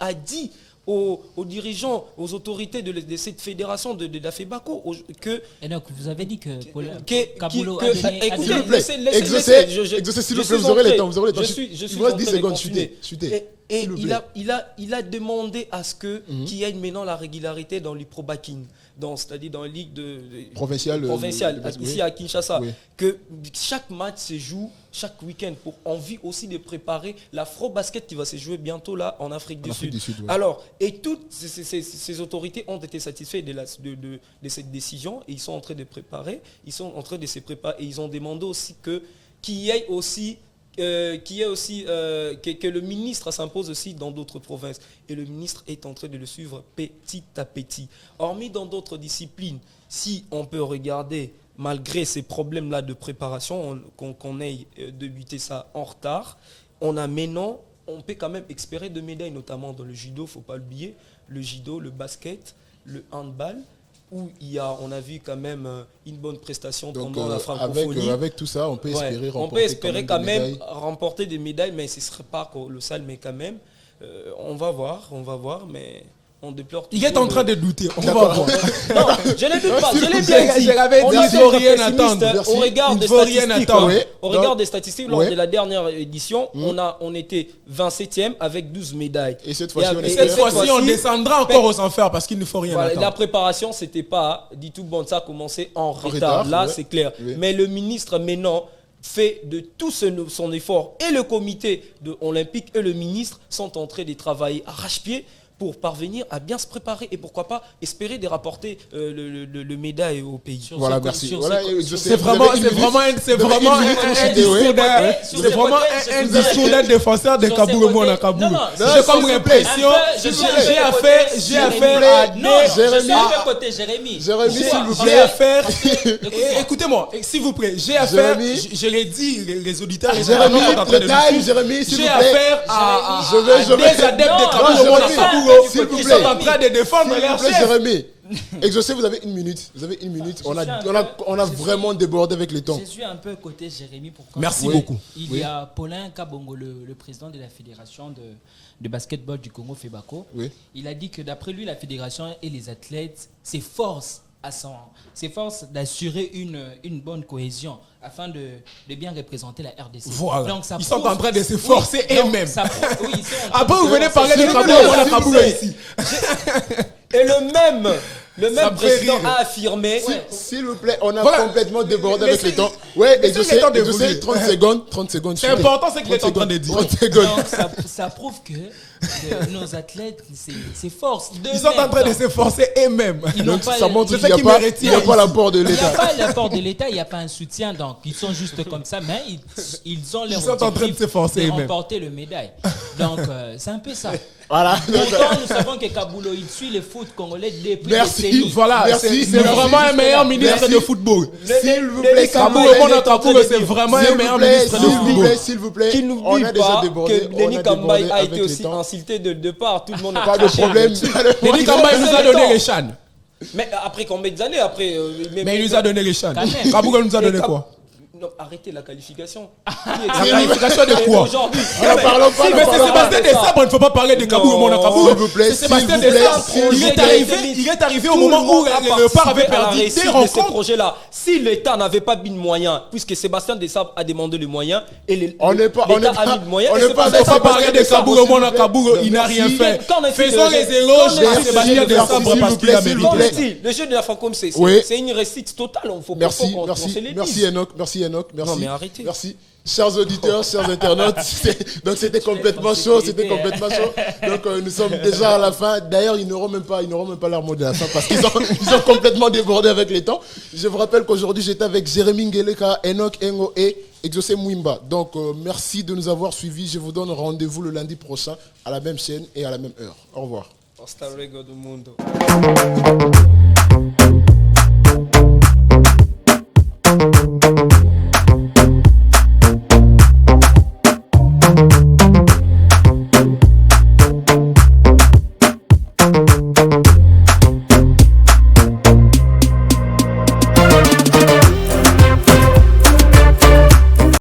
a dit aux dirigeants, aux autorités de cette fédération de la FEBACO que... Et donc, vous avez dit que Kaboul a donné... S'il vous plaît, exaucez, s'il vous plaît, vous aurez le temps. Il vous reste 10 secondes, chutez. Et il a demandé à ce qu'il y ait maintenant la régularité dans l'Iprobakin, c'est-à-dire dans la ligue provinciale ici à Kinshasa, que chaque match se joue chaque week-end pour envie aussi de préparer l'Afro-Basket qui va se jouer bientôt là en Afrique du Sud. Alors, et toutes ces autorités ont été satisfaites de cette décision et ils sont en train de préparer, et ils ont demandé aussi qu'il y ait aussi que le ministre s'impose aussi dans d'autres provinces. Et le ministre est en train de le suivre petit à petit. Hormis dans d'autres disciplines, si on peut regarder, malgré ces problèmes-là de préparation, qu'on ait débuté ça en retard, on peut quand même espérer de médailles, notamment dans le judo, il ne faut pas l'oublier, le judo, le basket, le handball, où on a vu quand même une bonne prestation pendant la francophonie. Avec tout ça, on peut espérer quand même remporter des médailles, mais ce ne serait pas colossal, mais quand même, on va voir, mais on déplore. Il est en train de douter. On va Non, voir. je ne doute pas. Je l'ai bien dit. Il ne faut rien attendre. Au regard des statistiques, au regard des statistiques, lors de la dernière édition, on était 27e avec 12 médailles. Et cette fois-ci, on descendra encore aux enfers parce qu'il ne faut rien attendre. La préparation, c'était pas du tout bon. Ça a commencé en retard. Là, c'est clair. Mais le ministre maintenant fait de tout son effort, et le comité olympique et le ministre sont en train de travailler arrache-pied pour parvenir à bien se préparer et pourquoi pas espérer de rapporter le médaille au pays. Voilà, merci. C'est vraiment un discours d'un défenseur de Kaboul au Kaboul. J'ai comme l'impression, j'ai affaire à écoutez-moi, s'il vous plaît, j'ai affaire, je l'ai dit, les auditeurs, j'ai affaire à des adeptes de Kaboul au Kaboul. S'il vous plaît, ils sont en train de défendre leur chef. Jérémy. Exaucé, vous avez une minute. On a vraiment débordé avec le temps. Je suis un peu côté Jérémy. Merci beaucoup. Il y a Paulin Kabongo, le président de la fédération de basketball du Congo, FEBACO. Oui. Il a dit que d'après lui, la fédération et les athlètes s'efforcent d'assurer une bonne cohésion afin de bien représenter la RDC. Voilà. Donc, ils sont en train de s'efforcer eux-mêmes. Oui, après, vous venez parler de Kaboul ici. Et le même président a affirmé. S'il vous plaît, on a complètement débordé avec le temps. Ouais, et je sais, 30 secondes. C'est important ce qu'il est en train de dire. 30 secondes. Donc, ça prouve que nos athlètes s'efforcent d'eux-mêmes. Ils sont en train de s'efforcer eux-mêmes. Donc, ça montre qu'il n'y a pas l'apport de l'État. Il n'y a pas l'apport de l'État, il n'y a pas un soutien. Donc, ils sont juste comme ça, mais ils ont leur Ils sont en train de s'efforcer eux-mêmes. remporter le médaille. Donc, c'est un peu ça. Voilà. Pourtant, nous savons que Kaboulo, il suit le foot congolais depuis des décennies. Voilà, c'est vraiment un meilleur ministre de football. S'il vous plaît, Kaboul, c'est vraiment un meilleur ministre de football. S'il vous plaît, qui n'oublie pas que Denis Kambaye a été aussi insulté de départ. Tout le monde n'a pas de problème. Denis Kambaye nous a donné les chans. Mais après combien d'années après Mais il nous a donné les chans. Kaboul nous a donné quoi? Non, arrêtez la qualification. La qualification de quoi? Aujourd'hui. Parlons pas. Mais c'est Sébastien Desabre, il ne faut pas parler de Kaboul au monde à Kaboul. S'il vous plaît, c'est Sébastien Desabre. Il est arrivé au moment où le Léopard avait perdu des rencontres. Ces projets-là, si l'État n'avait pas mis de moyens, puisque Sébastien Desabre a demandé les moyens et l'État a mis de moyens. On ne peut pas parler de Kaboul au monde à Kaboul, il n'a rien fait. Faisons les éloges à Sébastien Desabre parce qu'il a mérité. Le jeu de la Francom, c'est une réussite totale. Merci Enoch. Non, mais arrêtez. Merci. Chers auditeurs, chers internautes, donc c'était complètement chaud, Donc nous sommes déjà à la fin. D'ailleurs, ils n'auront même pas leur mot de la fin parce qu'ils ont complètement débordé avec les temps. Je vous rappelle qu'aujourd'hui j'étais avec Jérémy Ngeleka, Enoch Engo et Exaucé Mwimba. Donc merci de nous avoir suivis. Je vous donne rendez-vous le lundi prochain à la même chaîne et à la même heure. Au revoir. Hasta luego do mundo.